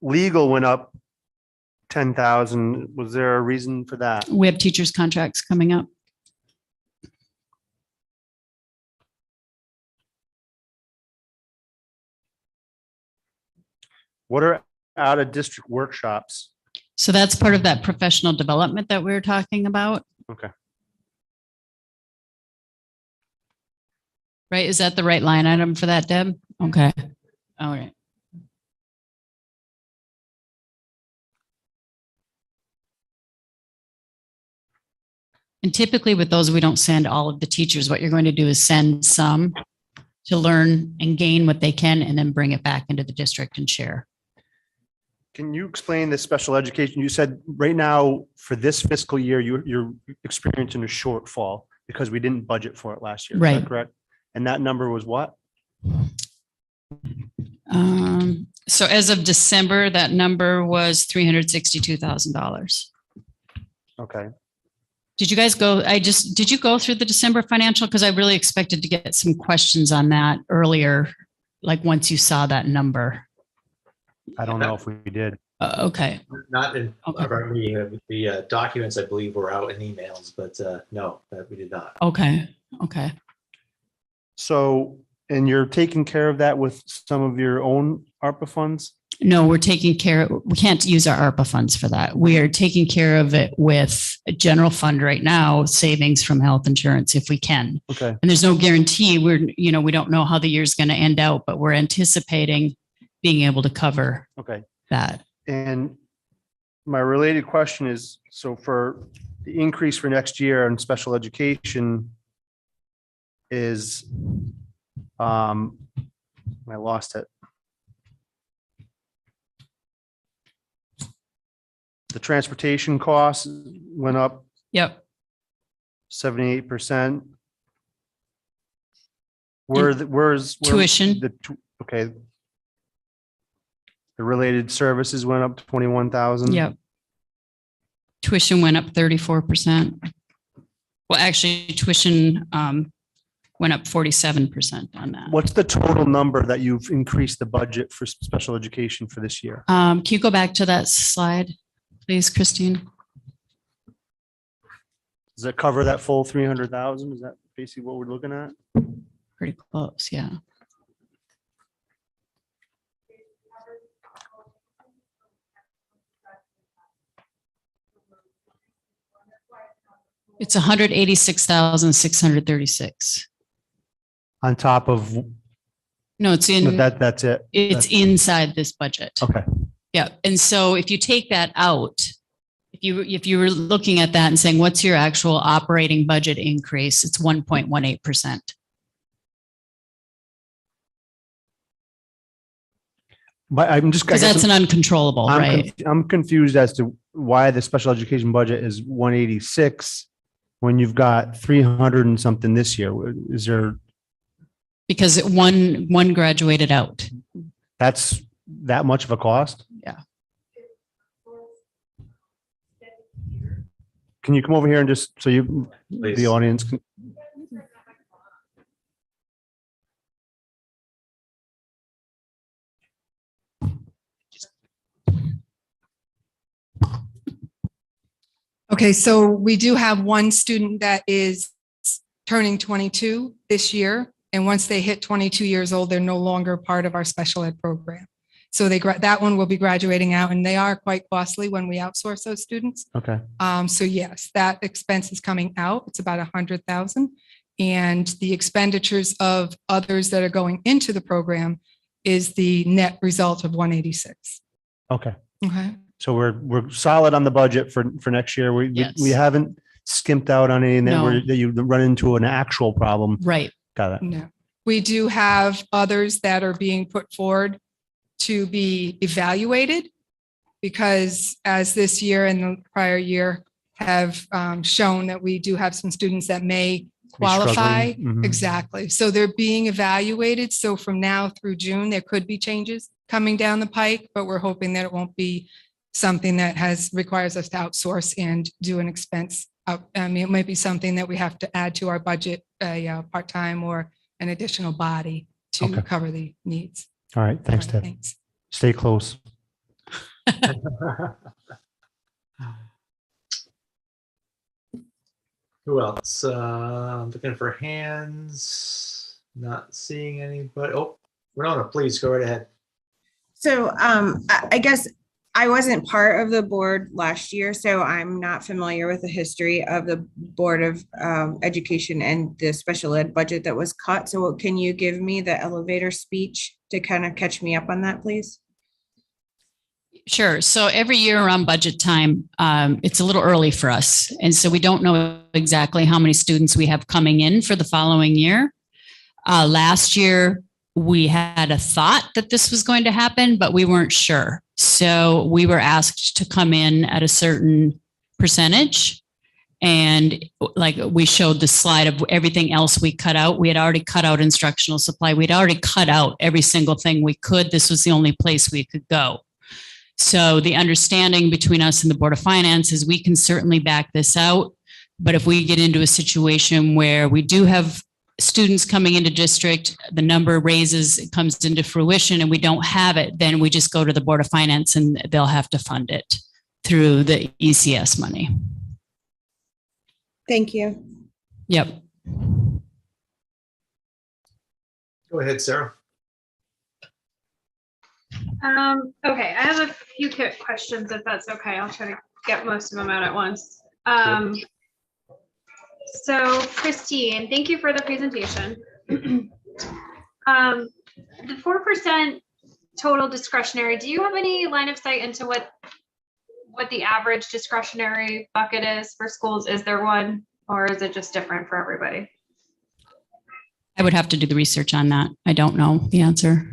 Legal went up 10,000. Was there a reason for that? We have teachers' contracts coming up. What are out of district workshops? So that's part of that professional development that we were talking about. Okay. Right? Is that the right line item for that, Deb? Okay. All right. And typically with those, we don't send all of the teachers. What you're going to do is send some to learn and gain what they can and then bring it back into the district and share. Can you explain the special education? You said right now for this fiscal year, you're experiencing a shortfall because we didn't budget for it last year. Is that Right. correct? And that number was what? So as of December, that number was $362,000. Okay. Did you guys did you go through the December financial? Because I really expected to get some questions on that earlier, like once you saw that number. I don't know if we did. Okay. Not in, Okay. the documents, I believe, were out in emails, but no, that we did not. Okay. Okay. So, and you're taking care of that with some of your own ARPA funds? No, we're taking care, we can't use our ARPA funds for that. We are taking care of it with a general fund right now, savings from health insurance if we can. Okay. And there's no guarantee. We don't know how the year's going to end out, but we're anticipating being able to cover Okay. that. And my related question is, so for the increase for next year in special education is, I lost it. The transportation costs went up Yep. 78%. Where's Tuition. Okay. The related services went up to 21,000. Yep. Tuition went up 34%. Well, actually, tuition went up 47% on that. What's the total number that you've increased the budget for special education for this year? Can you go back to that slide, please, Christine? Does that cover that full 300,000? Is that basically what we're looking at? Pretty close, yeah. It's 186,636. On top of, No, it's in, that's it. it's inside this budget. Okay. Yeah. And so if you take that out, if you were looking at that and saying, what's your actual operating budget increase? It's 1.18%. But I'm just. Because that's an uncontrollable, right? I'm confused as to why the special education budget is 186 when you've got 300 and something this year. Is there? Because one graduated out. That's that much of a cost? Yeah. Can you come over here and just, so you, Please. the audience can, Okay, so we do have one student that is turning 22 this year. And once they hit 22 years old, they're no longer part of our special ed program. So that one will be graduating out, and they are quite costly when we outsource those students. Okay. So yes, that expense is coming out. It's about 100,000. And the expenditures of others that are going into the program is the net result of 186. Okay. Okay. So we're solid on the budget for next year. We Yes. haven't skimped out on anything that No. that you run into an actual problem. Right. Got it. No, we do have others that are being put forward to be evaluated, because as this year and the prior year have shown that we do have some students that may qualify. struggling. Mhm. Exactly. So they're being evaluated. So from now through June, there could be changes coming down the pike, but we're hoping that it won't be something that requires us to outsource and do an expense. I mean, it might be something that we have to add to our budget, a part-time or an additional body to Okay. cover the needs. All right. Thanks, All right, Ted. Thanks. Stay close. Who else? I'm looking for hands. Not seeing anybody. Oh, Winona, please go right ahead. So I guess I wasn't part of the board last year, so I'm not familiar with the history of the Board of Education and the special ed budget that was cut. So can you give me the elevator speech to kind of catch me up on that, please? Sure. So every year around budget time, it's a little early for us. And so we don't know exactly how many students we have coming in for the following year. Last year, we had a thought that this was going to happen, but we weren't sure. So we were asked to come in at a certain percentage. And like we showed the slide of everything else we cut out. We had already cut out instructional supply. We'd already cut out every single thing we could. This was the only place we could go. So the understanding between us and the Board of Finance is we can certainly back this out. But if we get into a situation where we do have students coming into district, the number raises, it comes into fruition and we don't have it, then we just go to the Board of Finance and they'll have to fund it through the ECS money. Thank you. Yep. Go ahead, Sarah. Okay, I have a few questions if that's okay. I'll try to get most of them out at once. So Christine, thank you for the presentation. The 4% total discretionary, do you have any line of sight into what the average discretionary bucket is for schools? Is there one, or is it just different for everybody? I would have to do the research on that. I don't know the answer.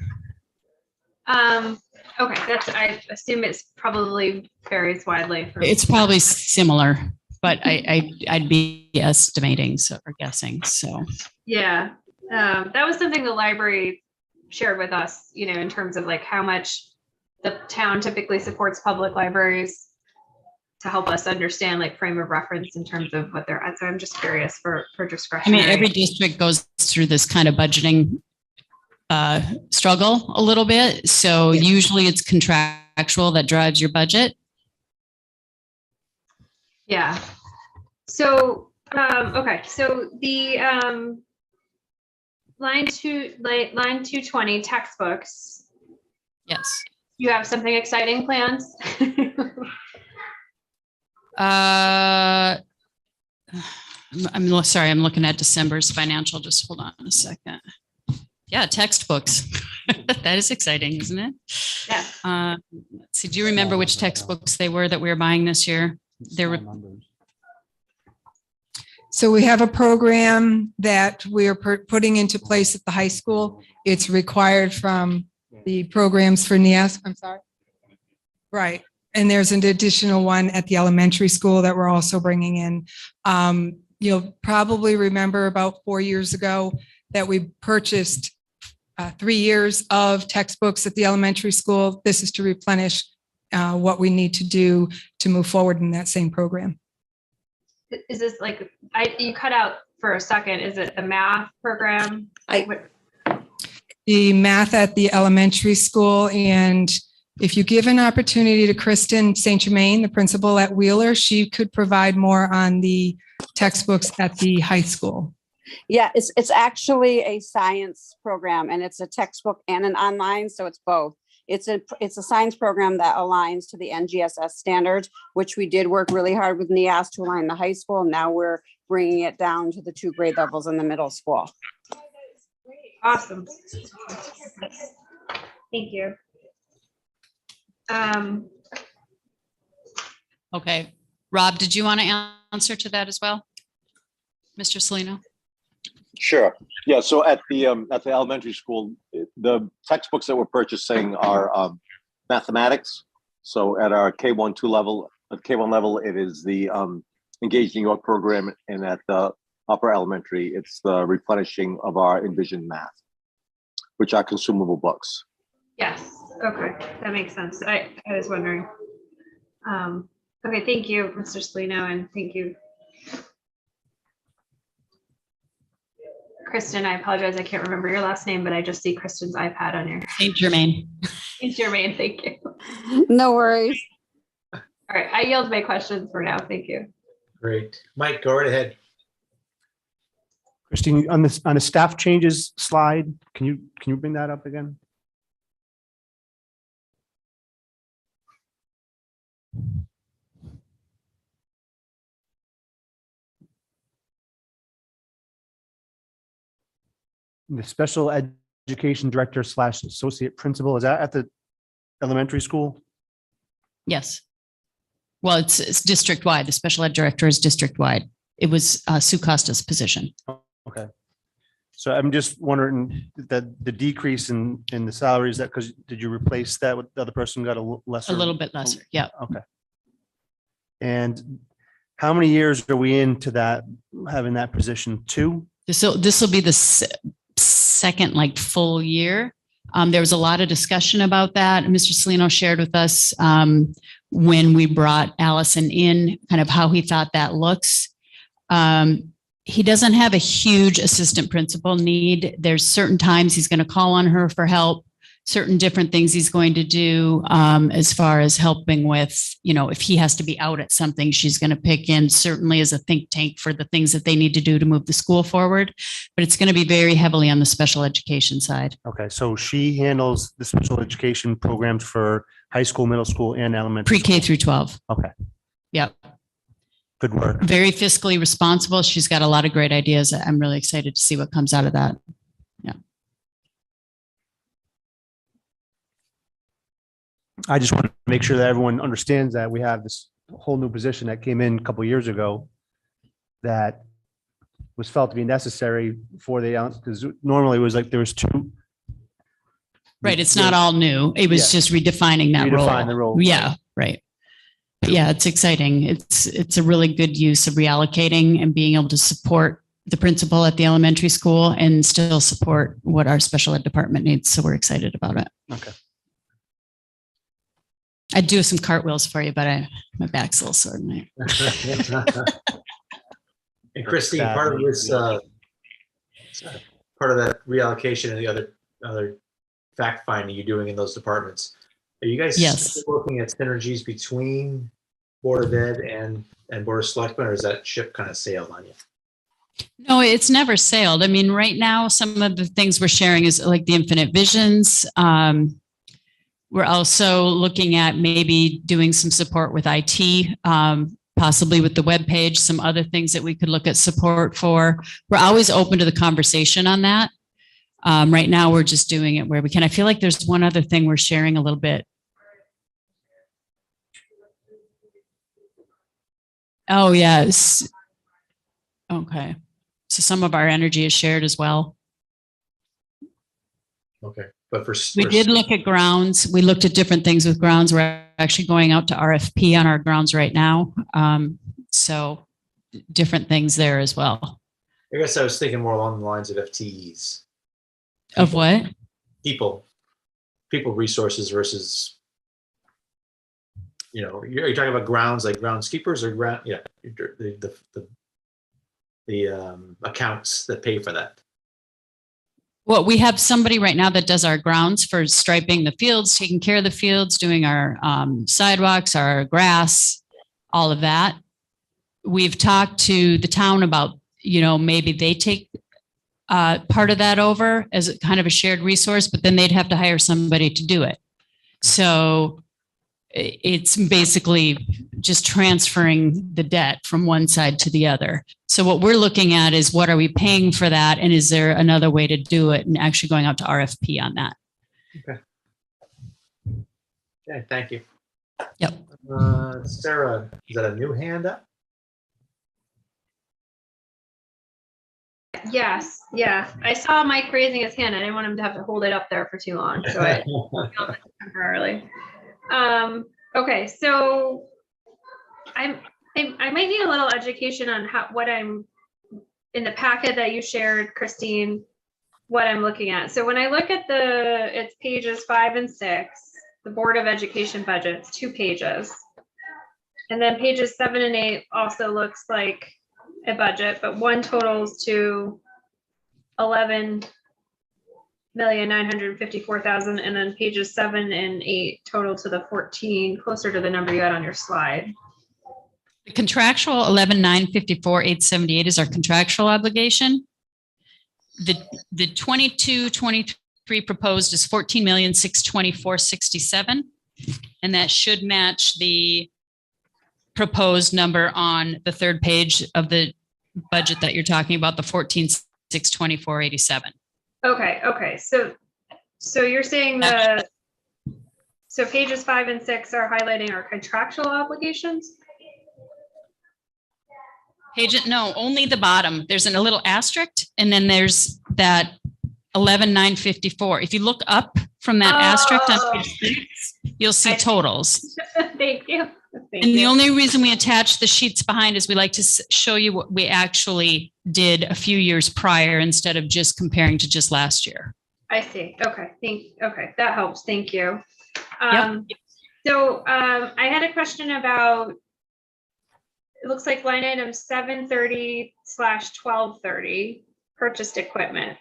Okay, I assume it's probably varies widely. It's probably similar, but I'd be estimating or guessing. So yeah, that was something the library shared with us, in terms of like how much the town typically supports public libraries to help us understand like frame of reference in terms of what they're at. So I'm just curious for discretionary. I mean, every district goes through this kind of budgeting struggle a little bit. So usually it's contractual that drives your budget. Yeah. So, okay. So the line 220 textbooks. Yes. You have something exciting plans? I'm sorry, I'm looking at December's financial. Just hold on a second. Yeah, textbooks. That is exciting, isn't it? Yeah. Let's see. Do you remember which textbooks they were that we were buying this year? There were. So we have a program that we are putting into place at the high school. It's required from the programs for NEAS. I'm sorry. Right. And there's an additional one at the elementary school that we're also bringing in. You'll probably remember about 4 years ago that we purchased 3 years of textbooks at the elementary school. This is to replenish what we need to do to move forward in that same program. Is this like, you cut out for a second, is it the math program? The math at the elementary school and if you give an opportunity to Kristen St. Germain, the principal at Wheeler, she could provide more on the textbooks at the high school. Yeah, it's actually a science program, and it's a textbook and an online, so it's both. It's a science program that aligns to the NGSS standards, which we did work really hard with NEAS to align the high school. Now we're bringing it down to the 2 grade levels in the middle school. Awesome. Thank you. Okay. Rob, did you want to answer to that as well? Mr. Salino? Sure. Yeah. So at the elementary school, the textbooks that we're purchasing are mathematics. So at our K1 level, it is the Engage New York program, and at the upper elementary, it's the replenishing of our Envision Math, which are consumable books. Yes. Okay. That makes sense. I was wondering. Okay. Thank you, Mr. Salino, and thank you, Kristen. I apologize. I can't remember your last name, but I just see Kristen's iPad on your. St. Germain. St. Germain. Thank you. No worries. All right. I yield my questions for now. Thank you. Great. Mike, go right ahead. Christine, on the staff changes slide, can you bring that up again? The special education director / associate principal, is that at the elementary school? Yes. Well, it's district-wide. The special ed director is district-wide. It was Sue Costa's position. Okay. So I'm just wondering that the decrease in the salaries, that because did you replace that with the other person got a lesser? A little bit lesser. Yeah. Okay. And how many years are we into that, having that position? 2? This will be the second full year. There was a lot of discussion about that. Mr. Salino shared with us when we brought Allison in, kind of how he thought that looks. He doesn't have a huge assistant principal need. There's certain times he's going to call on her for help, certain different things he's going to do as far as helping with, if he has to be out at something, she's going to pick in, certainly as a think tank for the things that they need to do to move the school forward. But it's going to be very heavily on the special education side. Okay. So she handles the special education programs for high school, middle school, and elementary. Pre-K through 12. Okay. Yep. Good work. Very fiscally responsible. She's got a lot of great ideas. I'm really excited to see what comes out of that. Yeah. I just want to make sure that everyone understands that we have this whole new position that came in a couple of years ago that was felt to be necessary for because normally it was there was 2. Right. It's not all new. It was just redefining that role. Redefine the role. Yeah. Right. But yeah, it's exciting. It's a really good use of reallocating and being able to support the principal at the elementary school and still support what our special ed department needs. So we're excited about it. Okay. I'd do some cartwheels for you, but my back's a little sore tonight. And Christine, part of this, part of that reallocation and the other fact finding you're doing in those departments, are you guys Yes. looking at synergies between Board of Ed and Board of Selectmen, or is that ship kind of sailed on you? No, it's never sailed. I mean, right now, some of the things we're sharing is like the infinite visions. We're also looking at maybe doing some support with IT, possibly with the webpage, some other things that we could look at support for. We're always open to the conversation on that. Right now, we're just doing it where we can. I feel like there's one other thing we're sharing a little bit. Oh, yes. Okay. So some of our energy is shared as well. Okay. But We did look at grounds. We looked at different things with grounds. We're actually going out to RFP on our grounds right now. So different things there as well. I guess I was thinking more along the lines of FTEs. Of what? People resources versus, are you talking about grounds like groundskeepers or the accounts that pay for that? Well, we have somebody right now that does our grounds for striping the fields, taking care of the fields, doing our sidewalks, our grass, all of that. We've talked to the town about, maybe they take part of that over as a kind of a shared resource, but then they'd have to hire somebody to do it. So it's basically just transferring the debt from one side to the other. So what we're looking at is what are we paying for that? And is there another way to do it? And actually going out to RFP on that. Okay. Okay, thank you. Yep. Sarah, is that a new hand up? Yes, yeah. I saw Mike raising his hand. I didn't want him to have to hold it up there for too long, so I held it temporarily. Okay, so I might need a little education on what I'm in the packet that you shared, Christine, what I'm looking at. So when I look at it's pages 5 and 6, the Board of Education budgets, 2 pages. And then pages 7 and 8 also looks like a budget, but one totals to 11,954,000, and then pages 7 and 8 total to the 14, closer to the number you had on your slide. The contractual 11,954,878 is our contractual obligation. The 22-23 proposed is 14,624,67, and that should match the proposed number on the 3rd page of the budget that you're talking about, the 14,624,87. Okay. So you're saying so pages 5 and 6 are highlighting our contractual obligations? No, only the bottom. There's a little asterisk, and then there's that 11,954. If you look up from that asterisk on page 6, you'll see totals. Thank you. The only reason we attach the sheets behind is we like to show you what we actually did a few years prior instead of just comparing to just last year. I see. Okay. Okay. That helps. Thank you. Yep. So I had a question about, it looks like line item 730/1230, purchased equipment.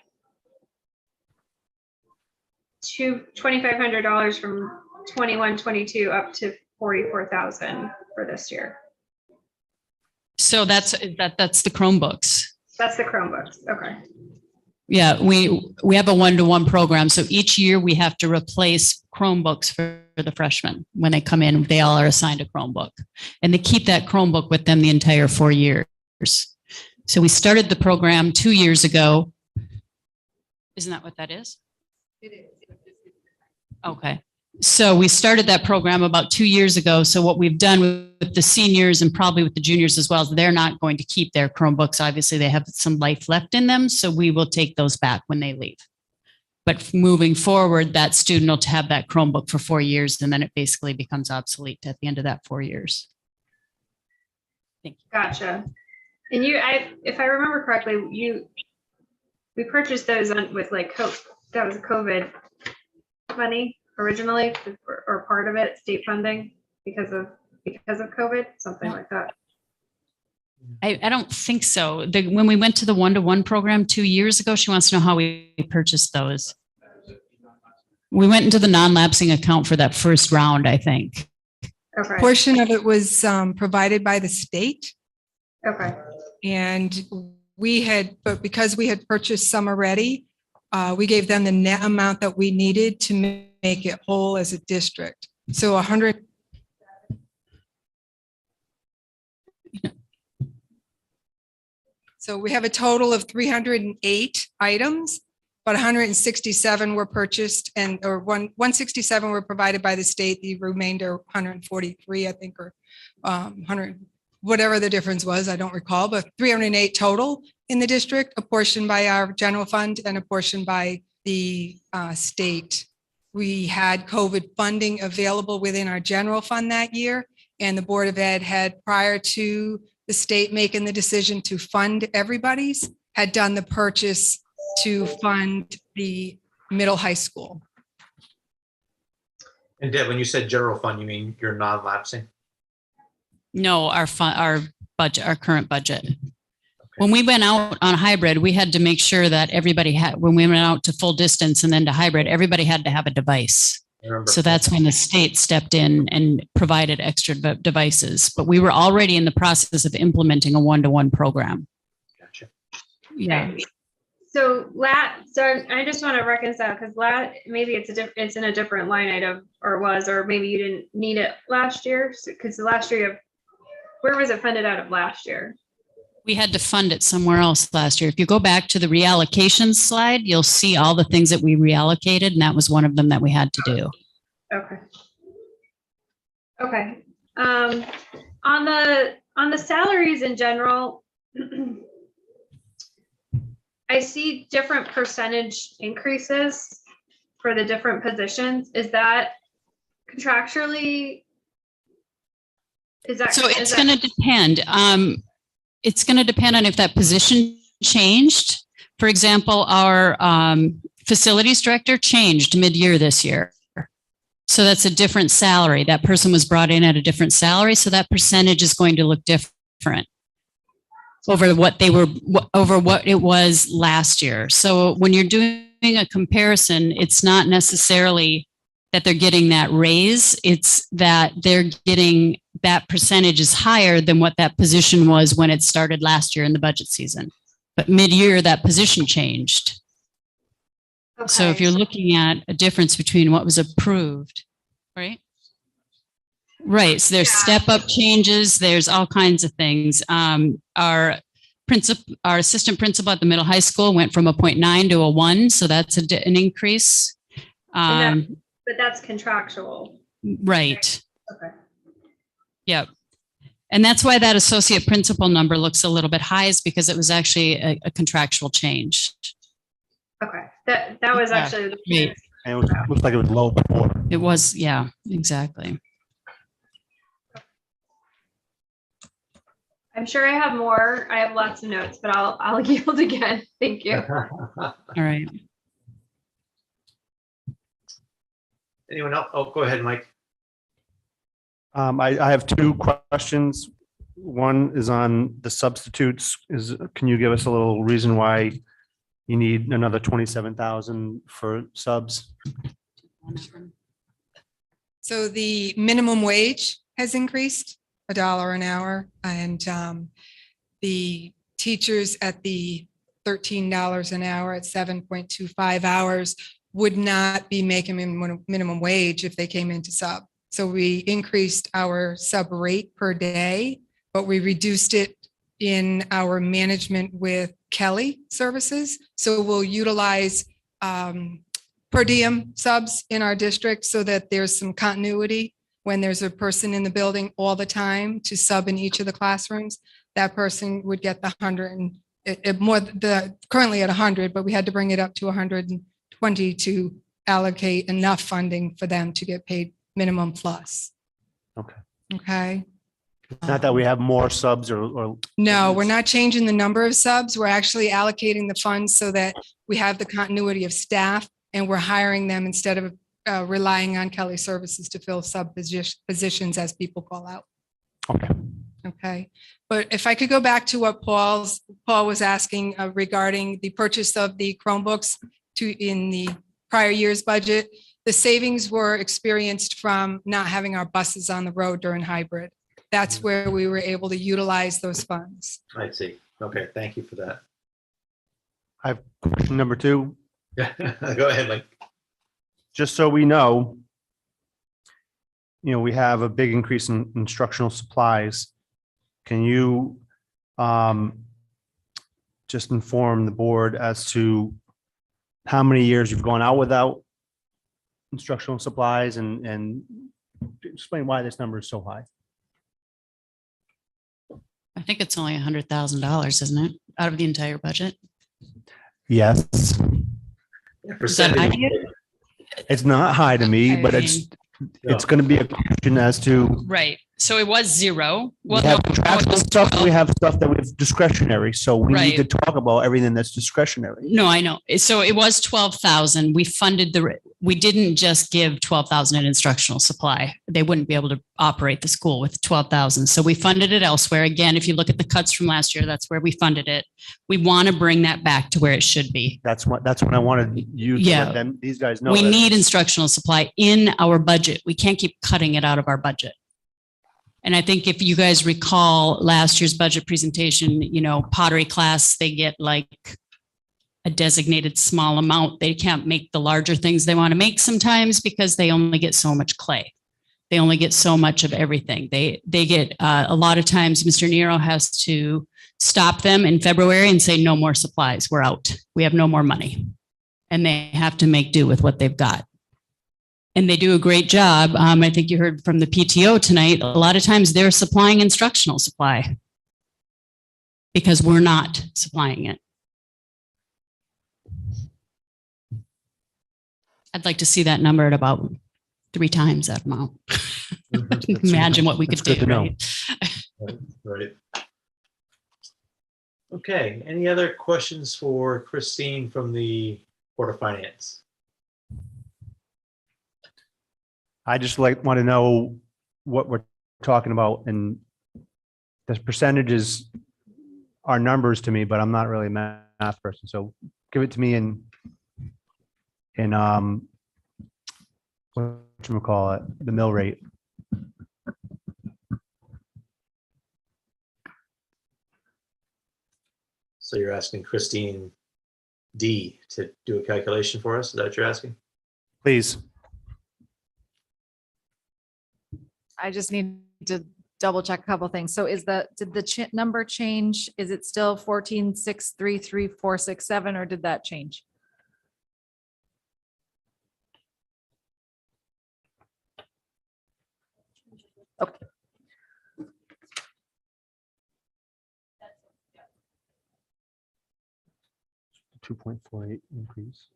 $2,500 from 21-22 up to 44,000 for this year. So that's the Chromebooks. That's the Chromebooks. Okay. Yeah, we have a 1-to-1 program. So each year we have to replace Chromebooks for the freshmen. When they come in, they all are assigned a Chromebook, and they keep that Chromebook with them the entire 4 years. So we started the program 2 years ago. Isn't that what that is? It is. Okay. So we started that program about 2 years ago. So what we've done with the seniors and probably with the juniors as well is they're not going to keep their Chromebooks. Obviously, they have some life left in them. So we will take those back when they leave. But moving forward, that student will have that Chromebook for 4 years, and then it basically becomes obsolete at the end of that 4 years. Thank you. Gotcha. And if I remember correctly, we purchased those with like that was COVID money originally, or part of it, state funding because of COVID, something like that. I don't think so. When we went to the 1-to-1 program 2 years ago, she wants to know how we purchased those. We went into the non-lapsing account for that first round, I think. Okay. Portion of it was provided by the state. Okay. And but because we had purchased some already, we gave them the net amount that we needed to make it whole as a district. So 100. So we have a total of 308 items, but 167 were purchased or 167 were provided by the state. The remainder 143, I think, or 100, whatever the difference was, I don't recall, but 308 total in the district, a portion by our general fund and a portion by the state. We had COVID funding available within our general fund that year, and the Board of Ed had, prior to the state making the decision to fund everybody's, had done the purchase to fund the middle high school. And Deb, when you said general fund, you mean you're non-lapsing? No, our budget, our current budget. When we went out on hybrid, we had to make sure that everybody had, when we went out to full distance and then to hybrid, everybody had to have a device. So that's when the state stepped in and provided extra devices. But we were already in the process of implementing a one-to-one program. Gotcha. Yeah. So I just want to reconcile because maybe it's in a different line item or maybe you didn't need it last year because last year where was it funded out of last year? We had to fund it somewhere else last year. If you go back to the reallocations slide, you'll see all the things that we reallocated, and that was one of them that we had to do. Okay. Okay. On the salaries in general, I see different percentage increases for the different positions. Is that contractually? So it's going to depend. It's going to depend on if that position changed. For example, our facilities director changed mid-year this year. So that's a different salary. That person was brought in at a different salary. So that percentage is going to look different over what it was last year. So when you're doing a comparison, it's not necessarily that they're getting that raise. It's that they're getting that percentage is higher than what that position was when it started last year in the budget season. But mid-year, that position changed. Okay. So if you're looking at a difference between what was approved, right? Right. So there's step-up changes. There's all kinds of things. Our assistant principal at the middle high school went from a 0.9 to a 1. So that's an increase. But that's contractual. Right. Okay. Yep. And that's why that associate principal number looks a little bit high, is because it was actually a contractual change. Okay. That was actually the right. And it looks like it was low before. It was, yeah, exactly. I'm sure I have more. I have lots of notes, but I'll yield again. Thank you. All right. Anyone else? Oh, go ahead, Mike. I have two questions. One is on the substitutes. Can you give us a little reason why you need another 27,000 for subs? So the minimum wage has increased $1 an hour, and the teachers at the $13 an hour at 7.25 hours would not be making minimum wage if they came into sub. So we increased our sub rate per day, but we reduced it in our management with Kelly services. So we'll utilize per diem subs in our district so that there's some continuity when there's a person in the building all the time to sub in each of the classrooms. That person would get the 100 and currently at 100, but we had to bring it up to 120 to allocate enough funding for them to get paid minimum plus. Okay. Okay. Not that we have more subs or. No, we're not changing the number of subs. We're actually allocating the funds so that we have the continuity of staff, and we're hiring them instead of relying on Kelly services to fill sub positions as people call out. Okay. Okay. But if I could go back to what Paul was asking regarding the purchase of the Chromebooks in the prior year's budget, the savings were experienced from not having our buses on the road during hybrid. That's where we were able to utilize those funds. I see. Okay, thank you for that. I have question number two. Yeah, go ahead, Mike. Just so we know, we have a big increase in instructional supplies. Can you just inform the board as to how many years you've gone out without instructional supplies and explain why this number is so high? I think it's only $100,000, isn't it? Out of the entire budget. Yes. Is that high to you? It's not high to me, but it's going to be a question as to. Right. So it was zero. Well, we have contractual stuff. We have stuff that was discretionary. So we need to talk about everything that's discretionary. No, I know. So it was 12,000. We funded we didn't just give 12,000 in instructional supply. They wouldn't be able to operate the school with 12,000. So we funded it elsewhere. Again, if you look at the cuts from last year, that's where we funded it. We want to bring that back to where it should be. That's what I wanted you to Yeah. let them, these guys know. We that need it's- instructional supply in our budget. We can't keep cutting it out of our budget. And I think if you guys recall last year's budget presentation, you know, pottery class, they get like a designated small amount. They can't make the larger things they want to make sometimes because they only get so much clay. They only get so much of everything. They get a lot of times Mr. Nero has to stop them in February and say, no more supplies. We're out. We have no more money. And they have to make do with what they've got. And they do a great job. I think you heard from the PTO tonight. A lot of times they're supplying instructional supply because we're not supplying it. I'd like to see that number at about 3 times that amount. Imagine what we could That's good do, to know. right? Right. Okay, any other questions for Christine from the Board of Finance? I just want to know what we're talking about, and the percentages are numbers to me, but I'm not really a math person. So give it to me in whatchamacallit, the mill rate. So you're asking Christine D to do a calculation for us? Is that what you're asking? Please. I just need to double check a couple things. So did the number change? Is it still 14,633,467 or did that change? Okay. $2.48 increase.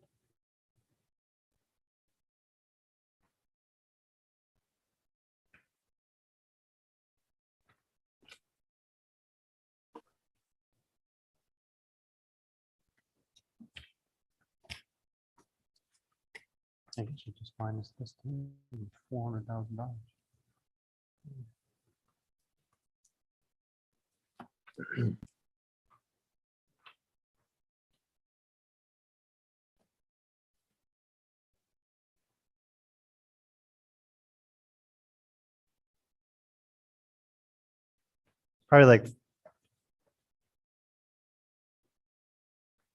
I guess you just minus this thing, $400,000. Probably like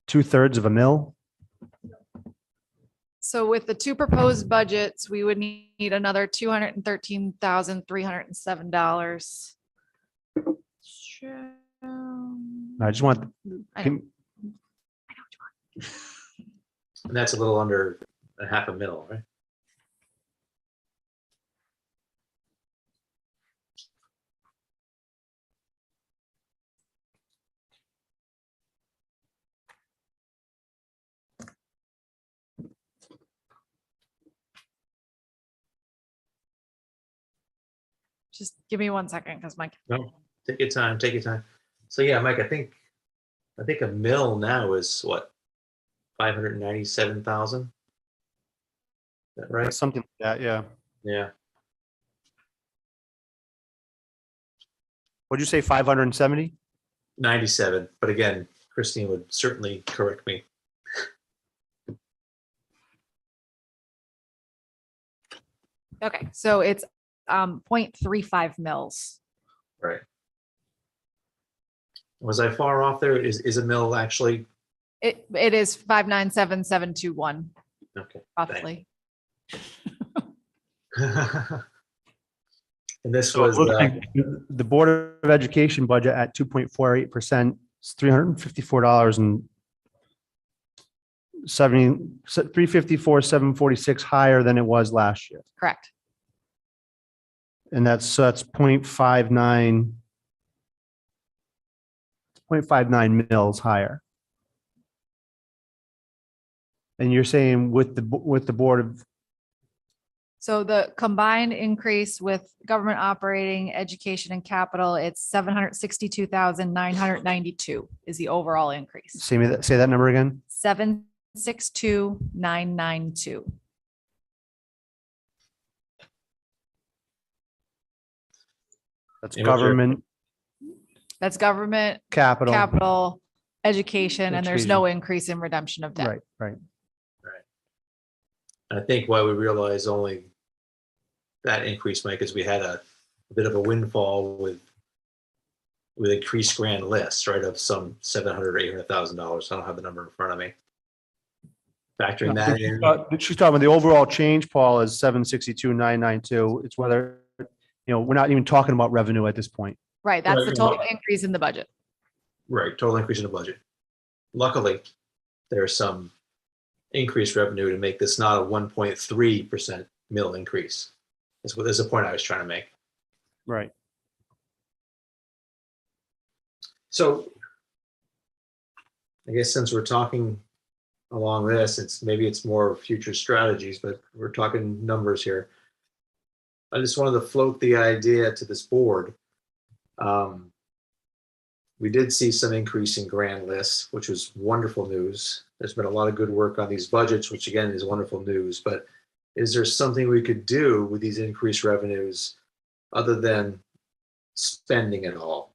2/3 of a mil. So with the 2 proposed budgets, we would need another $213,307. I just want, I know. can- And that's a little under a half a mil, right? Just give me 1 second because my No, take your time, take your time. So yeah, Mike, I think a mil now is what? 597,000? Is that right? something like that, yeah. Yeah. What'd you say, 570? 97, but again, Christine would certainly correct me. Okay, so it's 0.35 mils. Right. Was I far off there? Is a mil actually? It is 597,721 Okay. roughly. And this So it was, looks like the Board of Education budget at 2.48% is $354 and 354,746 higher than it was last year. Correct. And that's 0.59 mils higher. And you're saying with the Board of, So the combined increase with government operating, education and capital, it's 762,992 is the overall increase. say that number again? 762,992. That's And what's your- government, That's government, capital. capital, education, and there's no increase in redemption of debt. Right, right. I think why we realized only that increase, Mike, is we had a bit of a windfall with increased grand lists, right, of some $700,000 or $800,000. I don't have the number in front of me. Factoring that in. She's talking about the overall change, Paul, is 762,992. It's whether, we're not even talking about revenue at this point. Right, that's the Right. total increase in the budget. Right, total increase in the budget. Luckily, there's some increased revenue to make this not a 1.3% mill increase. That's the point I was trying to make. Right. So I guess since we're talking along this, maybe it's more future strategies, but we're talking numbers here. I just wanted to float the idea to this board. We did see some increase in grand lists, which was wonderful news. There's been a lot of good work on these budgets, which again is wonderful news. But is there something we could do with these increased revenues other than spending it all?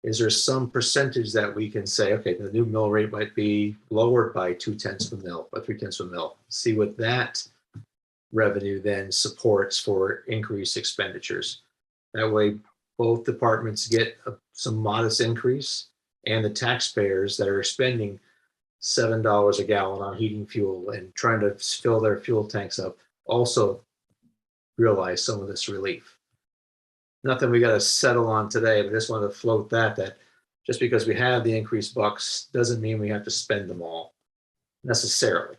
Is there some percentage that we can say, okay, the new mill rate might be lowered by 0.2 of a mil, by 0.3 of a mil. See what that revenue then supports for increased expenditures. That way, both departments get some modest increase, and the taxpayers that are spending $7 a gallon on heating fuel and trying to fill their fuel tanks up also realize some of this relief. Nothing we got to settle on today, but I just wanted to float that just because we have the increased bucks doesn't mean we have to spend them all necessarily.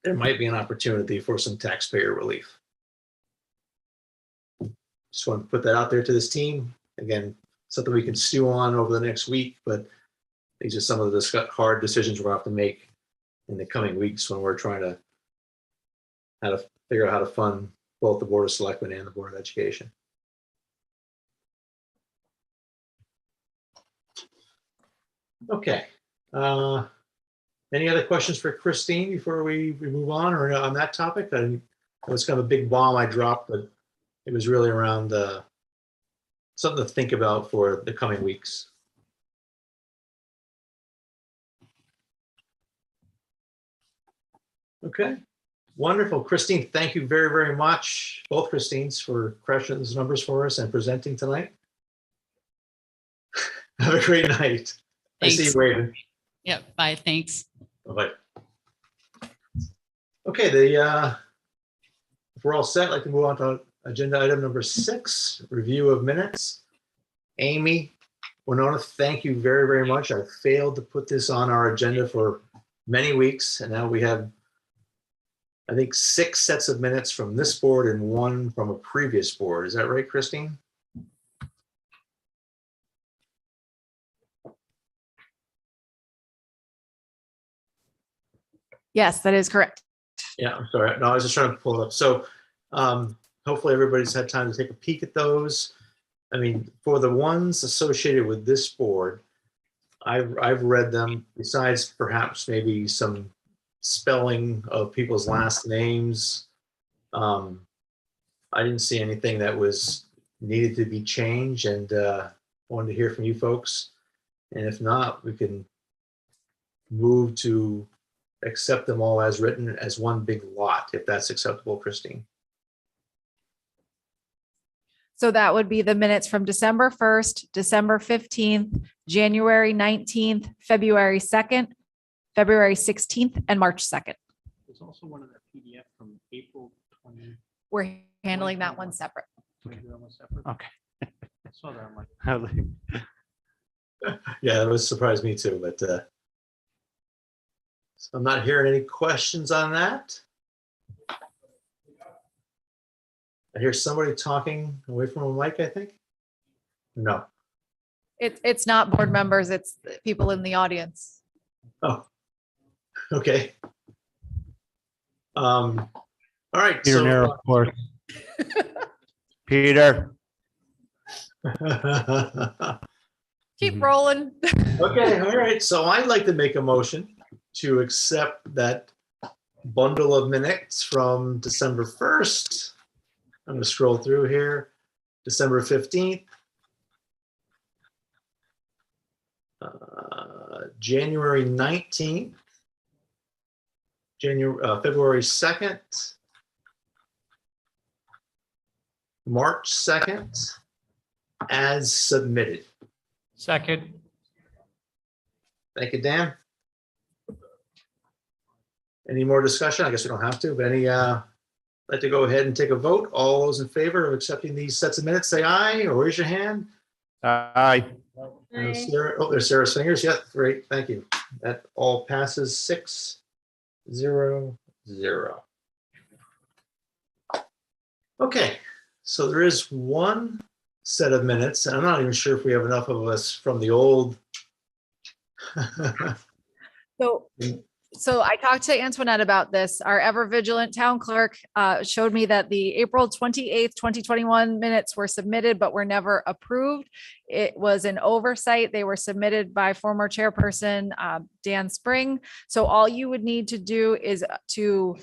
There might be an opportunity for some taxpayer relief. Just want to put that out there to this team. Again, something we can stew on over the next week, but these are some of the hard decisions we're going to have to make in the coming weeks when we're trying to figure out how to fund both the Board of Selectmen and the Board of Education. Okay. Any other questions for Christine before we move on or on that topic? It was kind of a big bomb I dropped, but it was really around something to think about for the coming weeks. Okay, wonderful. Christine, thank you very, very much, both Christines, for crushing those numbers for us and presenting tonight. Have a great night. I see you waving. Yep, bye, thanks. Bye. Okay, if we're all set, I'd like to move on to agenda item number 6, review of minutes. Amy, Winona, thank you very, very much. I failed to put this on our agenda for many weeks, and now we have, I think, 6 sets of minutes from this board and 1 from a previous board. Is that right, Christine? Yes, that is correct. Yeah, I'm sorry. No, I was just trying to pull it up. So hopefully everybody's had time to take a peek at those. I mean, for the ones associated with this board, I've read them, besides perhaps maybe some spelling of people's last names. I didn't see anything that was needed to be changed, and wanted to hear from you folks. And if not, we can move to accept them all as written as one big lot, if that's acceptable, Christine. So that would be the minutes from December 1st, December 15th, January 19th, February 2nd, February 16th, and March 2nd. There's also one of the PDF from April 20. We're handling that one separate. Okay. I saw that. I'm like, Yeah, that was surprised me too, but so I'm not hearing any questions on that. I hear somebody talking away from a mic, I think. No. It's not board members, it's people in the audience. Oh, okay. All right. Peter Nero, of course. Peter. Keep rolling. Okay, all right. So I'd like to make a motion to accept that bundle of minutes from December 1st. I'm going to scroll through here. December 15th, January 19th, February 2nd, March 2nd, as submitted. Second. Thank you, Dan. Any more discussion? I guess we don't have to, but any, like to go ahead and take a vote. All those in favor of accepting these sets of minutes, say aye or raise your hand. Aye. And Sarah, oh, there's Sarah's fingers. Yep, great. Thank you. That all passes 6-0-0. Okay, so there is one set of minutes, and I'm not even sure if we have enough of us from the old. So I talked to Antoinette about this. Our ever vigilant town clerk showed me that the April 28th, 2021 minutes were submitted, but were never approved. It was an oversight. They were submitted by former chairperson Dan Spring. So all you would need to do is to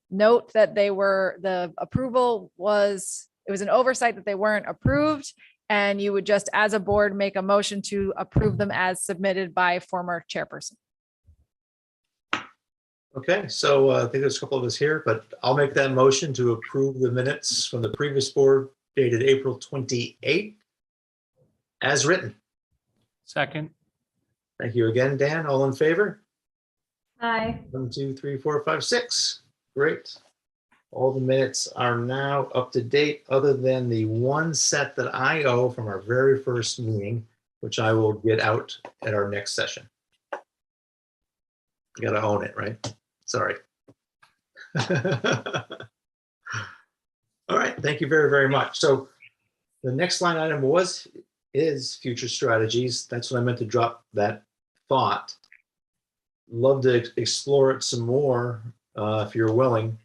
note that the approval was, it was an oversight that they weren't approved. And you would just, as a board, make a motion to approve them as submitted by former chairperson. Okay, so I think there's a couple of us here, but I'll make that motion to approve the minutes from the previous board dated April 28th as written. Second. Thank you again, Dan. All in favor? Aye. 1, 2, 3, 4, 5, 6. Great. All the minutes are now up to date, other than the one set that I owe from our very first meeting, which I will get out at our next session. You gotta own it, right? Sorry. All right, thank you very, very much. So the next line item is future strategies. That's what I meant to drop that thought. Love to explore it some more, if you're willing,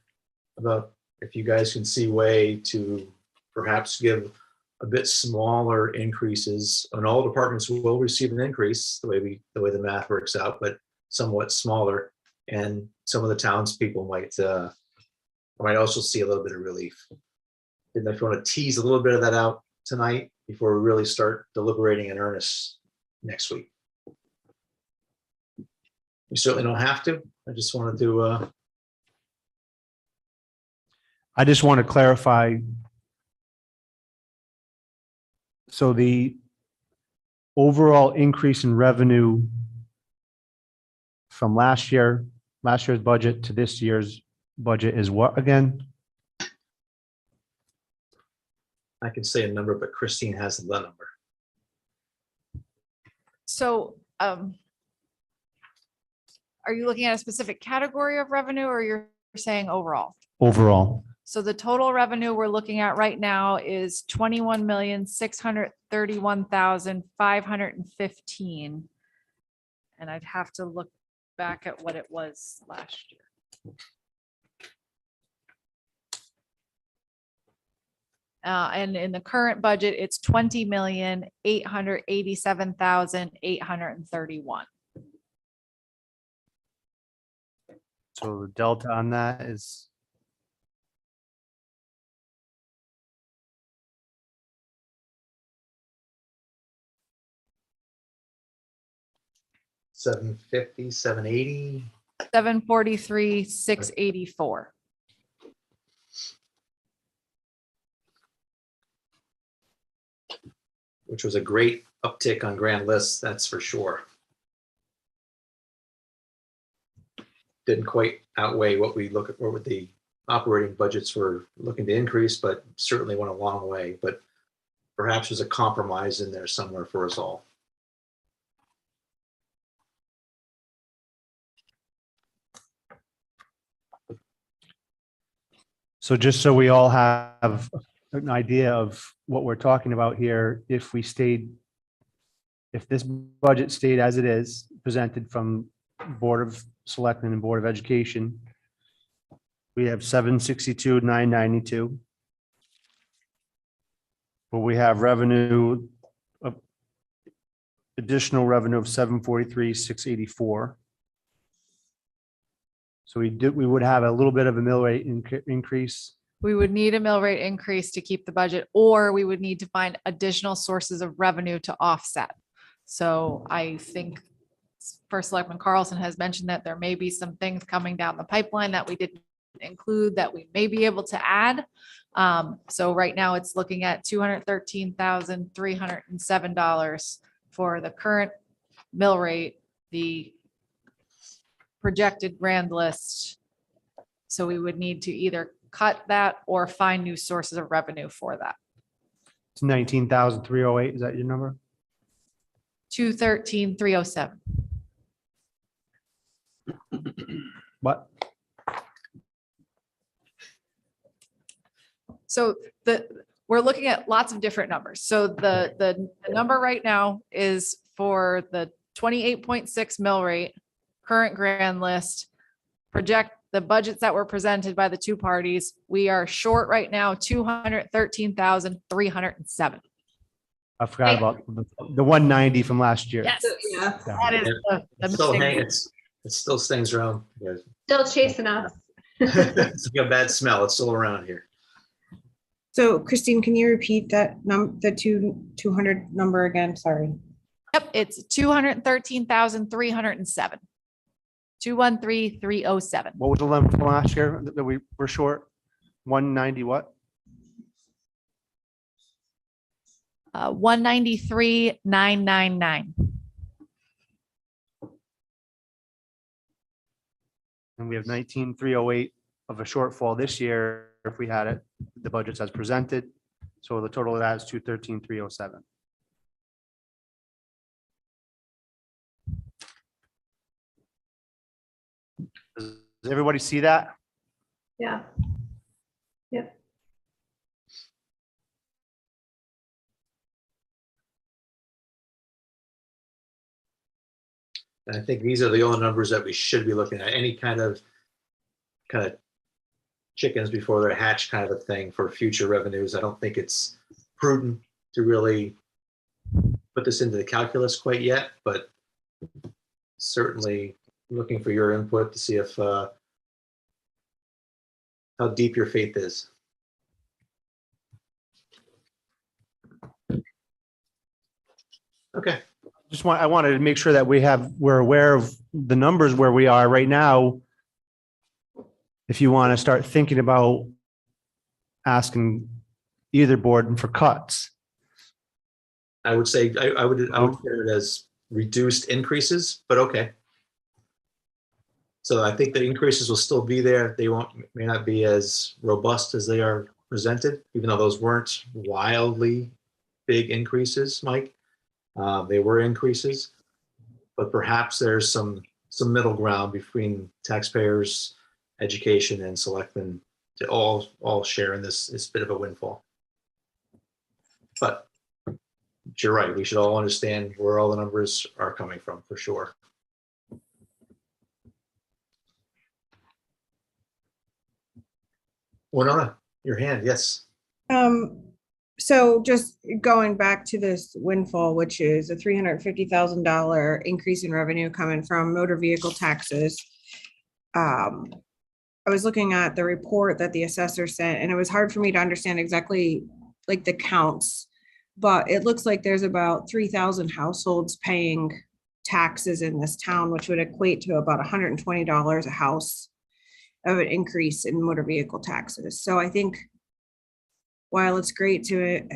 about if you guys can see a way to perhaps give a bit smaller increases. And all departments will receive an increase the way the math works out, but somewhat smaller. And some of the townspeople might also see a little bit of relief. Didn't know if you want to tease a little bit of that out tonight before we really start deliberating in earnest next week. You certainly don't have to. I just wanted to. I just want to clarify. So the overall increase in revenue from last year's budget to this year's budget is what again? I can say a number, but Christine has the number. So are you looking at a specific category of revenue, or you're saying overall? Overall. So the total revenue we're looking at right now is 21,631,515. And I'd have to look back at what it was last year. And in the current budget, it's 20,887,831. So the delta on that is. $750, $780. 743, 684. Which was a great uptick on grand lists, that's for sure. Didn't quite outweigh what the operating budgets were looking to increase, but certainly went a long way. But perhaps there's a compromise in there somewhere for us all. So just so we all have an idea of what we're talking about here, if this budget stayed as it is presented from Board of Selectmen and Board of Education, we have 762,992. But we have additional revenue of 743,684. So we would have a little bit of a mill rate increase We would need a mill rate increase to keep the budget, or we would need to find additional sources of revenue to offset. So I think First Selectman Carlson has mentioned that there may be some things coming down the pipeline that we didn't include that we may be able to add. So right now it's looking at $213,307 for the current mill rate, the projected grand list. So we would need to either cut that or find new sources of revenue for that. It's 19,308. Is that your number? 213,307. What? So we're looking at lots of different numbers. So the number right now is for the 28.6 mill rate, current grand list, project the budgets that were presented by the two parties. We are short right now, 213,307. I forgot about the 190 from last year. Yes, Yeah. that is the It's still missing. hanging, it still stings around. You guys. Still chasing us. It's like a bad smell. It's still around here. So Christine, can you repeat that the 200 number again? Sorry. Yep, it's 213,307. 213,307. What was the limit from last year that we were short? 190 what? 193,999. And we have 19,308 of a shortfall this year if we had it, the budgets as presented. So the total of that is 213,307. Does everybody see that? Yeah. Yep. And I think these are the only numbers that we should be looking at. Any kind of chickens before they're hatched kind of a thing for future revenues. I don't think it's prudent to really put this into the calculus quite yet, but certainly looking for your input to see if how deep your faith is. Okay. I wanted to make sure that we're aware of the numbers where we are right now. If you want to start thinking about asking either board for cuts. I would say I would put it as reduced increases, but okay. So I think the increases will still be there. They may not be as robust as they are presented, even though those weren't wildly big increases, Mike. They were increases, but perhaps there's some middle ground between taxpayers, education, and selectmen to all share in this bit of a windfall. But you're right. We should all understand where all the numbers are coming from, for sure. Winona, your hand, yes. So just going back to this windfall, which is a $350,000 increase in revenue coming from motor vehicle taxes. I was looking at the report that the assessor sent, and it was hard for me to understand exactly like the counts, but it looks like there's about 3,000 households paying taxes in this town, which would equate to about $120 a house of an increase in motor vehicle taxes. So I think while it's great to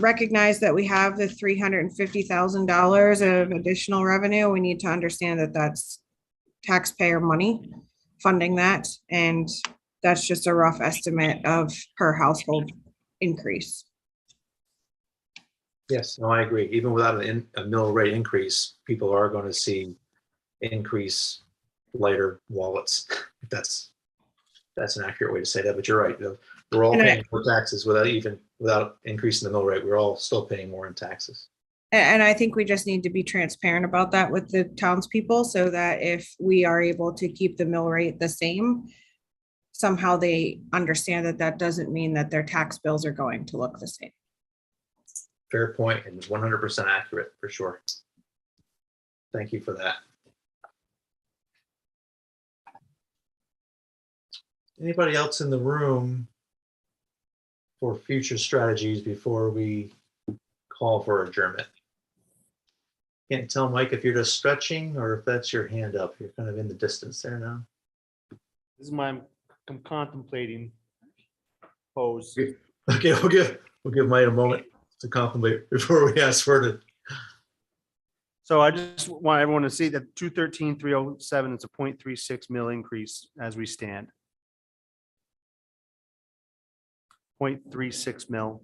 recognize that we have the $350,000 of additional revenue, we need to understand that that's taxpayer money funding that. And that's just a rough estimate of per household increase. Yes, no, I agree. Even without a mill rate increase, people are going to see increase lighter wallets. That's an accurate way to say that, but you're right. We're all paying more taxes without increasing the mill rate. We're all still paying more in taxes. And I think we just need to be transparent about that with the townspeople so that if we are able to keep the mill rate the same, somehow they understand that that doesn't mean that their tax bills are going to look the same. Fair point and 100% accurate for sure. Thank you for that. Anybody else in the room for future strategies before we call for adjournment? Can't tell, Mike, if you're just stretching or if that's your hand up. You're kind of in the distance there now. This is my, I'm contemplating pose. Okay, we'll give Mike a moment to contemplate before we ask for it. So I just want everyone to see that 213,307 is a 0.36 mil increase as we stand. 0.36 mil.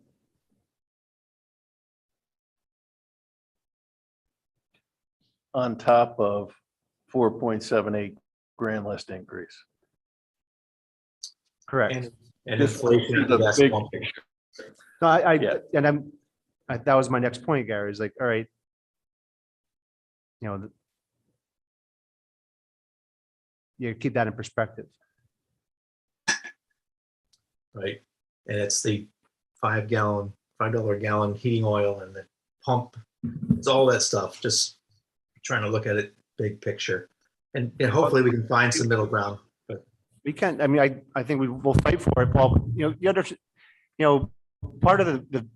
On top of 4.78 grand list increase. Correct. And Just inflation. the that's big one. picture. No, Yeah. that was my next point, Gary, is like, all right. You keep that in perspective. Right. And it's the $5 gallon heating oil and the pump. It's all that stuff. Just trying to look at it big picture. And hopefully we can find some middle ground. But We can, I mean, I think we will fight for it, Paul. Part of the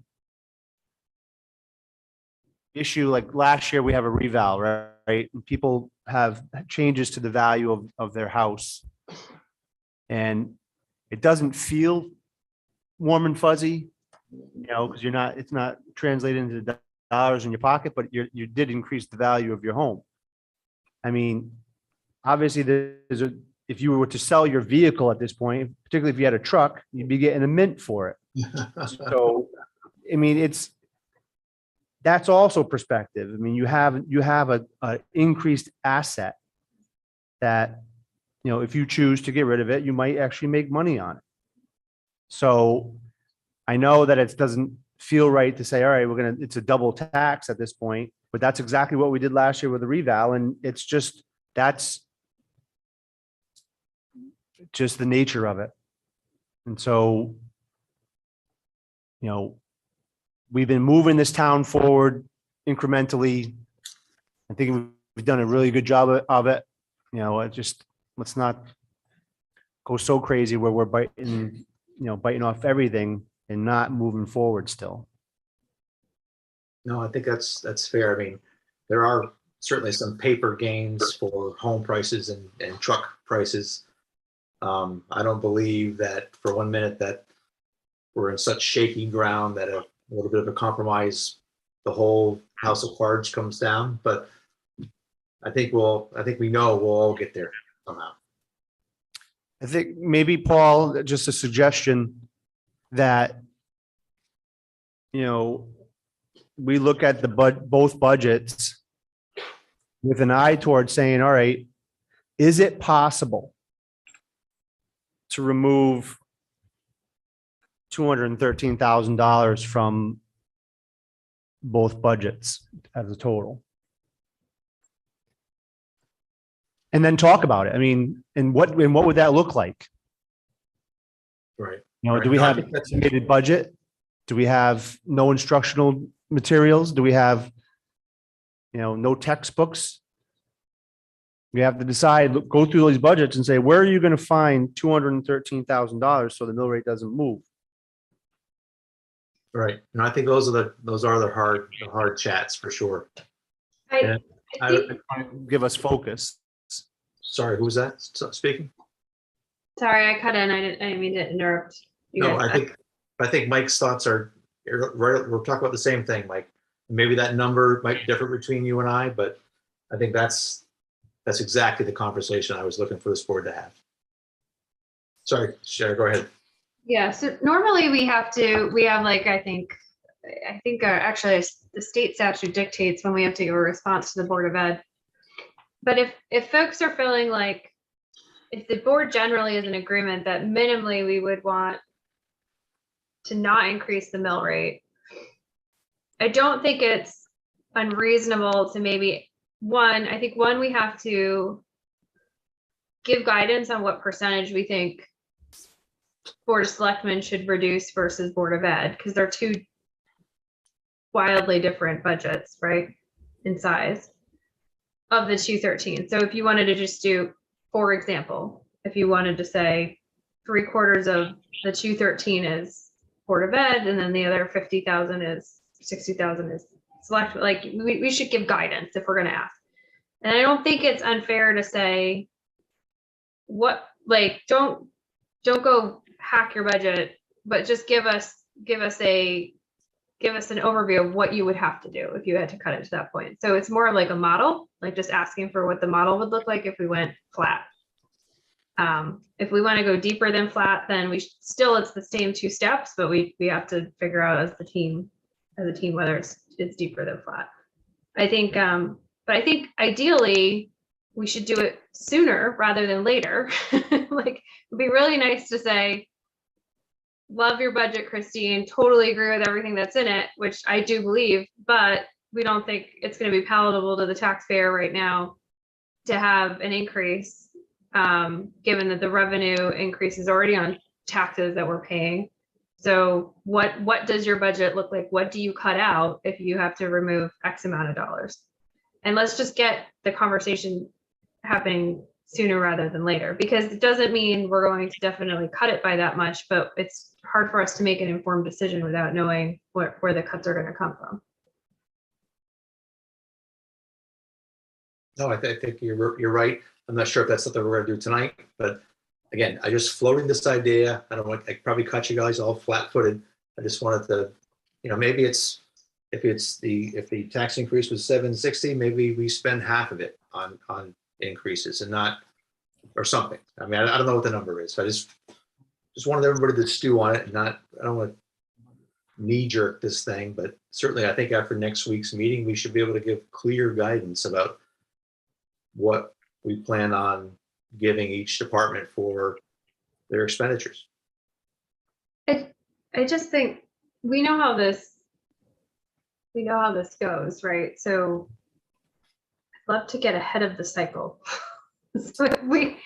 issue, like last year, we have a reval, right? And people have changes to the value of their house. And it doesn't feel warm and fuzzy, because it's not translated into dollars in your pocket, but you did increase the value of your home. I mean, obviously if you were to sell your vehicle at this point, particularly if you had a truck, you'd be getting a mint for it. So, I mean, that's also perspective. I mean, you have a increased asset that, if you choose to get rid of it, you might actually make money on it. So I know that it doesn't feel right to say, all right, it's a double tax at this point, but that's exactly what we did last year with the reval. And that's just the nature of it. And so, we've been moving this town forward incrementally. I think we've done a really good job of it. Let's not go so crazy where we're biting off everything and not moving forward still. no, I think that's fair. I mean, there are certainly some paper gains for home prices and truck prices. I don't believe that for 1 minute that we're in such shaky ground that a little bit of a compromise, the whole house of cards comes down. But I think we know we'll all get there somehow. I think maybe, Paul, just a suggestion that, we look at both budgets with an eye towards saying, all right, is it possible to remove $213,000 from both budgets as a total? And then talk about it. I mean, and what would that look like? Right. Do we have an estimated budget? Do we have no instructional materials? Do we have, no textbooks? We have to decide, go through these budgets and say, where are you going to find $213,000 so the mill rate doesn't move? Right. And I think those are the hard chats for sure. I think, Give us focus. Sorry, who's that speaking? sorry, I cut in. I didn't mean to interrupt you No, guys. I think Mike's thoughts are right. We're talking about the same thing, Mike. Maybe that number might differ between you and I, but I think that's exactly the conversation I was looking for this board to have. Sorry, Sharon, go ahead. Yeah, so normally we have like, I think actually the state statute dictates when we have to give a response to the Board of Ed. But if folks are feeling like, if the board generally is in agreement that minimally we would want to not increase the mill rate, I don't think it's unreasonable to maybe, I think we have to give guidance on what percentage we think Board of Selectmen should reduce versus Board of Ed, because they're two wildly different budgets, right, in size of the 213. So if you wanted to just do, for example, if you wanted to say 3/4 of the 213 is Board of Ed, and then the other 50,000 is 60,000 is select. Like we should give guidance if we're going to ask. And I don't think it's unfair to say what, like, don't go hack your budget, but just give us an overview of what you would have to do if you had to cut it to that point. So it's more like a model, like just asking for what the model would look like if we went flat. If we want to go deeper than flat, then it's the same 2 steps, but we have to figure out as a team whether it's deeper than flat. I think, but I think ideally we should do it sooner rather than later. Like, it'd be really nice to say, love your budget, Christine, totally agree with everything that's in it, which I do believe, but we don't think it's going to be palatable to the taxpayer right now to have an increase, given that the revenue increase is already on taxes that we're paying. So what does your budget look like? What do you cut out if you have to remove X amount of dollars? And let's just get the conversation happening sooner rather than later, because it doesn't mean we're going to definitely cut it by that much, but it's hard for us to make an informed decision without knowing where the cuts are going to come from. No, I think you're right. I'm not sure if that's something we're going to do tonight, but again, I just floating this idea. I probably cut you guys all flat-footed. I just wanted to, maybe if the tax increase was 760, maybe we spend half of it on increases and not, or something. I mean, I don't know what the number is. I just wanted everybody to stew on it and I don't want to knee jerk this thing, but certainly I think after next week's meeting, we should be able to give clear guidance about what we plan on giving each department for their expenditures. I just think we know how this goes, right? So I'd love to get ahead of the cycle. So do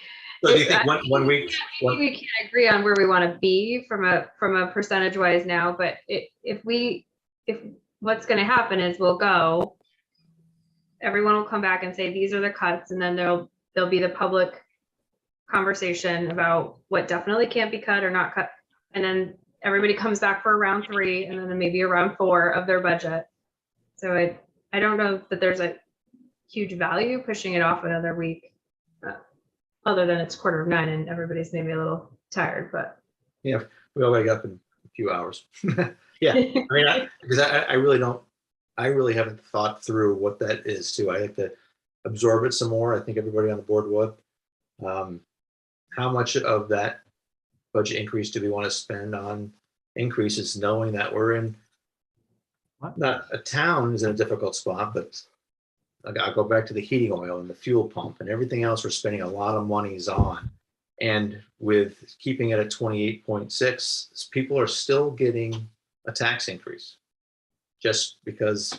you think one week we can't agree on where we want to be from a percentage wise now, but if what's going to happen is everyone will come back and say these are the cuts, and then there'll be the public conversation about what definitely can't be cut or not cut, and then everybody comes back for round 3 and then maybe a round 4 of their budget. So I don't know that there's a huge value pushing it off another week, other than it's 8:45 and everybody's maybe a little tired, but yeah, we all wake up in a few hours. Yeah, I mean, because I really haven't thought through what that is too. I like to absorb it some more. I think everybody on the board would. How much of that budget increase do we want to spend on increases, knowing that we're in not a town is in a difficult spot, but I'll go back to the heating oil and the fuel pump and everything else we're spending a lot of monies on. And with keeping it at 28.6, people are still getting a tax increase just because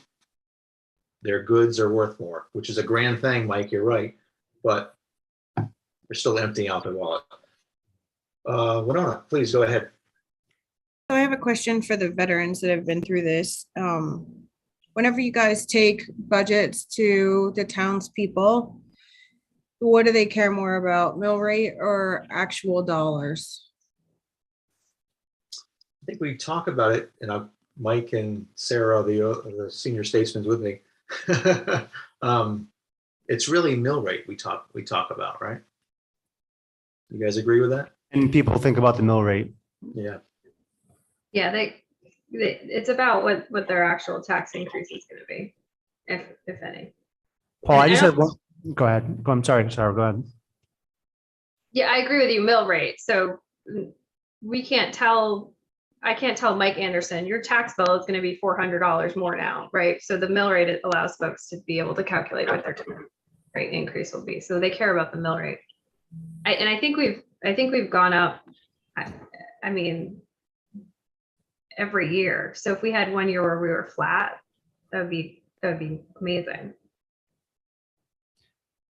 their goods are worth more, which is a grand thing, Mike, you're right, but they're still emptying out their wallet. Winona, please go ahead. So I have a question for the veterans that have been through this. Whenever you guys take budgets to the townspeople, what do they care more about, mill rate or actual dollars? I think we talk about it, and Mike and Sarah, the senior statesmen with me. It's really mill rate we talk about, right? You guys agree with that? And people think about the mill rate. Yeah. Yeah, it's about what their actual tax increase is going to be, if any. Paul, I just had one. Go ahead. I'm sorry, Sarah. Go ahead. Yeah, I agree with you. Mill rate. So I can't tell Mike Anderson your tax bill is going to be $400 more now, right? So the mill rate allows folks to be able to calculate what their rate increase will be. So they care about the mill rate. I think we've gone up. I mean, every year. So if we had one year where we were flat, that would be amazing.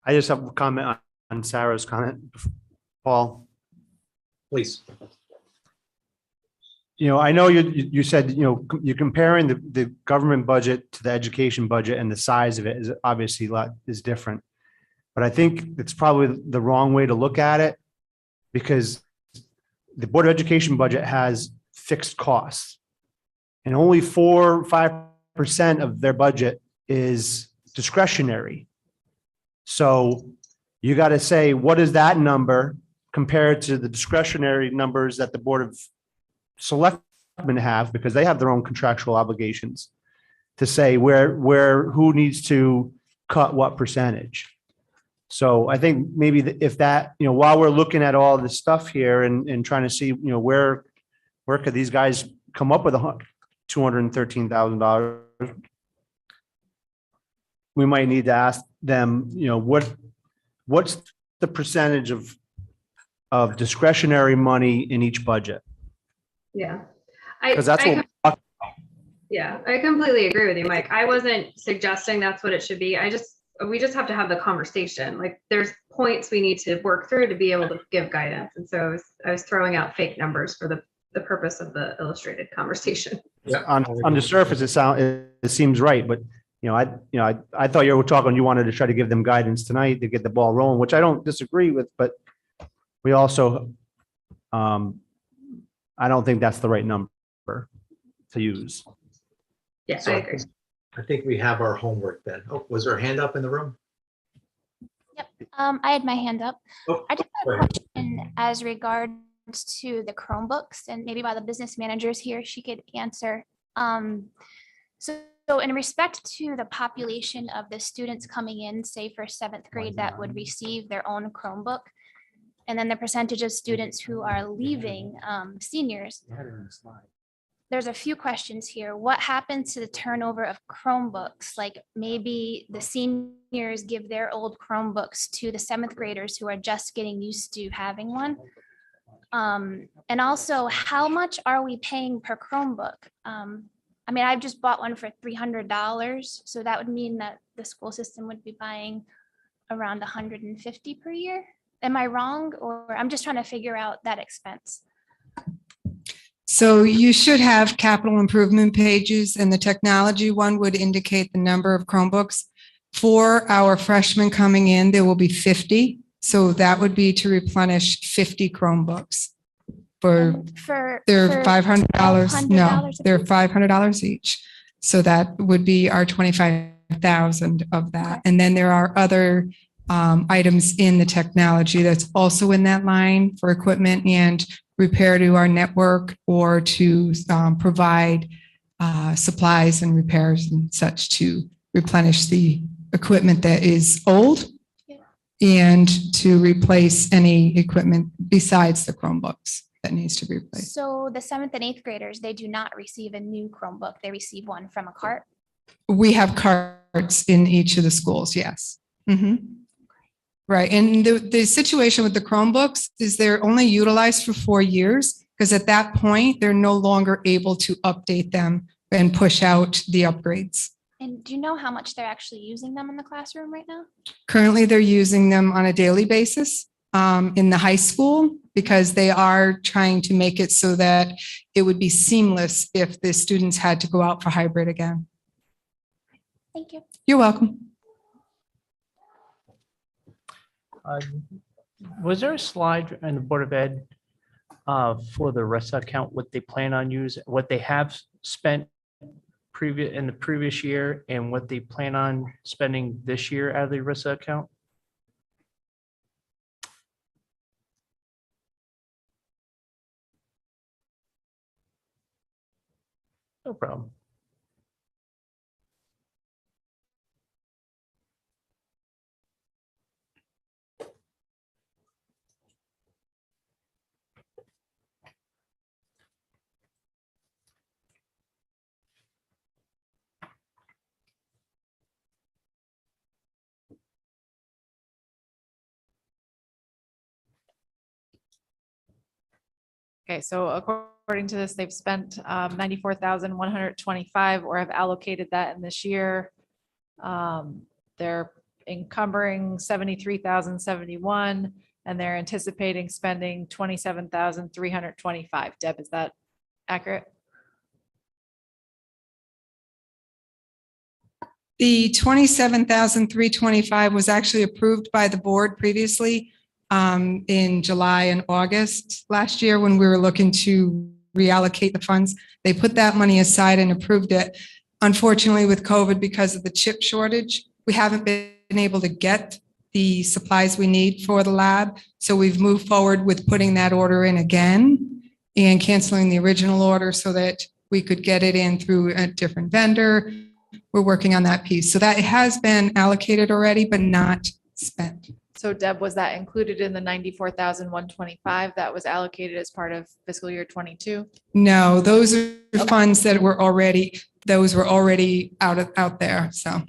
I just have a comment on Sarah's comment. Paul, please. I know you said, you're comparing the government budget to the education budget, and the size of it is obviously is different. But I think it's probably the wrong way to look at it, because the Board of Education budget has fixed costs. And only 4 or 5% of their budget is discretionary. So you got to say, what is that number compared to the discretionary numbers that the Board of Selectmen have, because they have their own contractual obligations to say who needs to cut what percentage. So I think maybe if that, while we're looking at all this stuff here and trying to see, where could these guys come up with $213,000, we might need to ask them, what's the percentage of discretionary money in each budget? Yeah. Because that's what. Yeah, I completely agree with you, Mike. I wasn't suggesting that's what it should be. We just have to have the conversation. Like, there's points we need to work through to be able to give guidance. And so I was throwing out fake numbers for the purpose of the illustrated conversation. Yeah, on the surface, it seems right, but I thought you were talking, you wanted to try to give them guidance tonight to get the ball rolling, which I don't disagree with, but we also, I don't think that's the right number to use. Yeah, So I agree. I think we have our homework then. Oh, was there a hand up in the room? Yep, I had my hand up. Oh, I just go have a ahead. question as regards to the Chromebooks, and maybe while the business manager's here, she could answer. So in respect to the population of the students coming in, say for 7th grade, that would receive their own Chromebook, and then the percentage of students who are leaving, seniors, there's a few questions here. What happens to the turnover of Chromebooks? Like, maybe the seniors give their old Chromebooks to the 7th graders who are just getting used to having one. And also, how much are we paying per Chromebook? I mean, I've just bought one for $300, so that would mean that the school system would be buying around $150 per year. Am I wrong? Or I'm just trying to figure out that expense. So you should have capital improvement pages, and the technology one would indicate the number of Chromebooks. For our freshmen coming in, there will be 50. So that would be to replenish 50 Chromebooks. They're $500. No, they're $500 each. So that would be our 25,000 of that. And then there are other items in the technology that's also in that line for equipment and repair to our network, or to provide supplies and repairs and such to replenish the equipment that is old, and to replace any equipment besides the Chromebooks that needs to be replaced. So the 7th and 8th graders, they do not receive a new Chromebook. They receive one from a cart. We have carts in each of the schools, yes. Mm-hmm. Right. And the situation with the Chromebooks is they're only utilized for 4 years, because at that point, they're no longer able to update them and push out the upgrades. And do you know how much they're actually using them in the classroom right now? Currently, they're using them on a daily basis in the high school, because they are trying to make it so that it would be seamless if the students had to go out for hybrid again. Thank you. You're welcome. Was there a slide in the Board of Ed for the RESA account, what they plan on using, what they have spent in the previous year, and what they plan on spending this year out of the RESA account? No problem. Okay, so according to this, they've spent 94,125, or have allocated that in this year. They're encumbering 73,071, and they're anticipating spending 27,325. Deb, is that accurate? The 27,325 was actually approved by the board previously in July and August last year, when we were looking to reallocate the funds. They put that money aside and approved it. Unfortunately, with COVID, because of the chip shortage, we haven't been able to get the supplies we need for the lab. So we've moved forward with putting that order in again and canceling the original order so that we could get it in through a different vendor. We're working on that piece. So that has been allocated already, but not spent. So Deb, was that included in the 94,125 that was allocated as part of fiscal year 22? No, those are funds that were already, those were already out there. So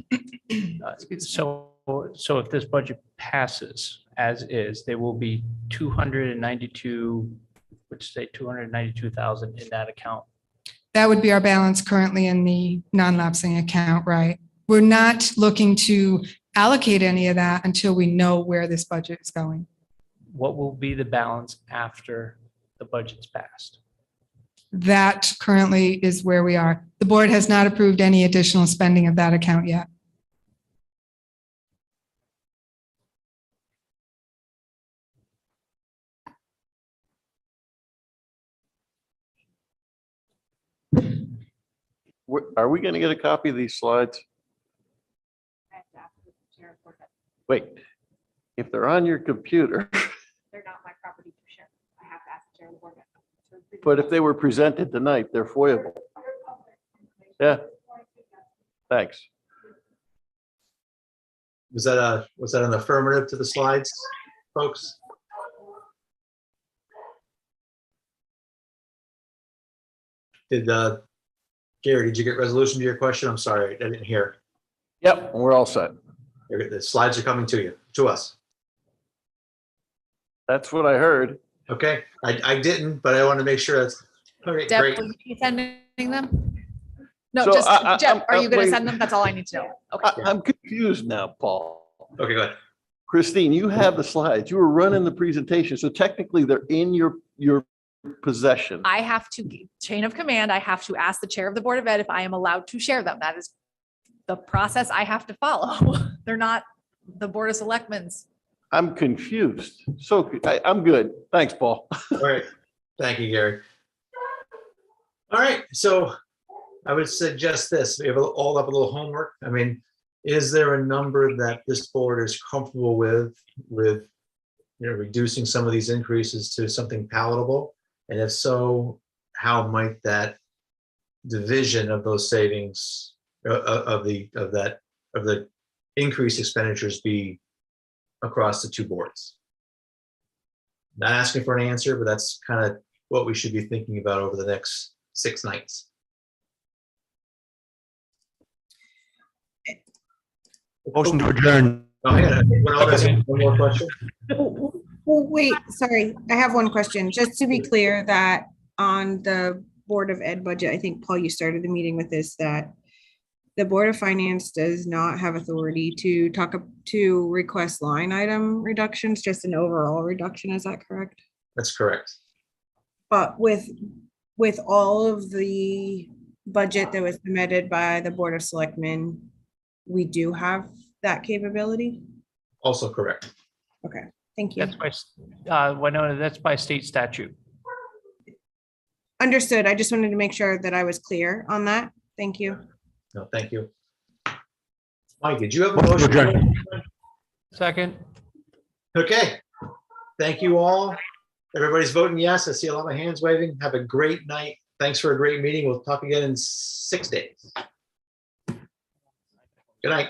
So if this budget passes as is, there will be 292, which say 292,000 in that account. that would be our balance currently in the non-lapsing account, right? We're not looking to allocate any of that until we know where this budget is going. What will be the balance after the budget's passed? That currently is where we are. The board has not approved any additional spending of that account yet. Are we going to get a copy of these slides? Wait, if they're on your computer, They're not my property to share. I have to ask the chair of the board. but if they were presented tonight, they're foilable. Yeah. Thanks. Was that an affirmative to the slides, folks? Did Gary, did you get resolution to your question? I'm sorry, I didn't hear. Yep, we're all set. The slides are coming to you, to us. That's what I heard. Okay, I didn't, but I want to make sure that's, okay, Deb, great. will you be sending them? No, So just, Jeff, are you I'm- gonna wait. send them? That's all I need to know. Okay. I'm confused now, Paul. Okay, go ahead. Christine, you have the slides. You were running the presentation, so technically they're in your possession. I have to, chain of command, I have to ask the chair of the Board of Ed if I am allowed to share them. That is the process I have to follow. They're not the Board of Selectmen's. I'm confused. So I'm good. Thanks, Paul. All right, thank you, Gary. All right, so I would suggest this, we have all up a little homework. I mean, is there a number that this board is comfortable with, reducing some of these increases to something palatable? And if so, how might that division of those savings of the increased expenditures be across the two boards? Not asking for an answer, but that's kind of what we should be thinking about over the next 6 nights. Motion to adjourn. Oh, hang on. One more question. Well, wait, sorry, I have one question. Just to be clear that on the Board of Ed budget, I think, Paul, you started the meeting with this, that the Board of Finance does not have authority to request line item reductions, just an overall reduction. Is that correct? That's correct. But with all of the budget that was submitted by the Board of Selectmen, we do have that capability? Also correct. Okay, thank you. That's by, Winona, that's by state statute. Understood. I just wanted to make sure that I was clear on that. Thank you. No, thank you. Mike, did you have a motion? Second. Okay. Thank you all. Everybody's voting yes. I see a lot of hands waving. Have a great night. Thanks for a great meeting. We'll talk again in 6 days. Good night.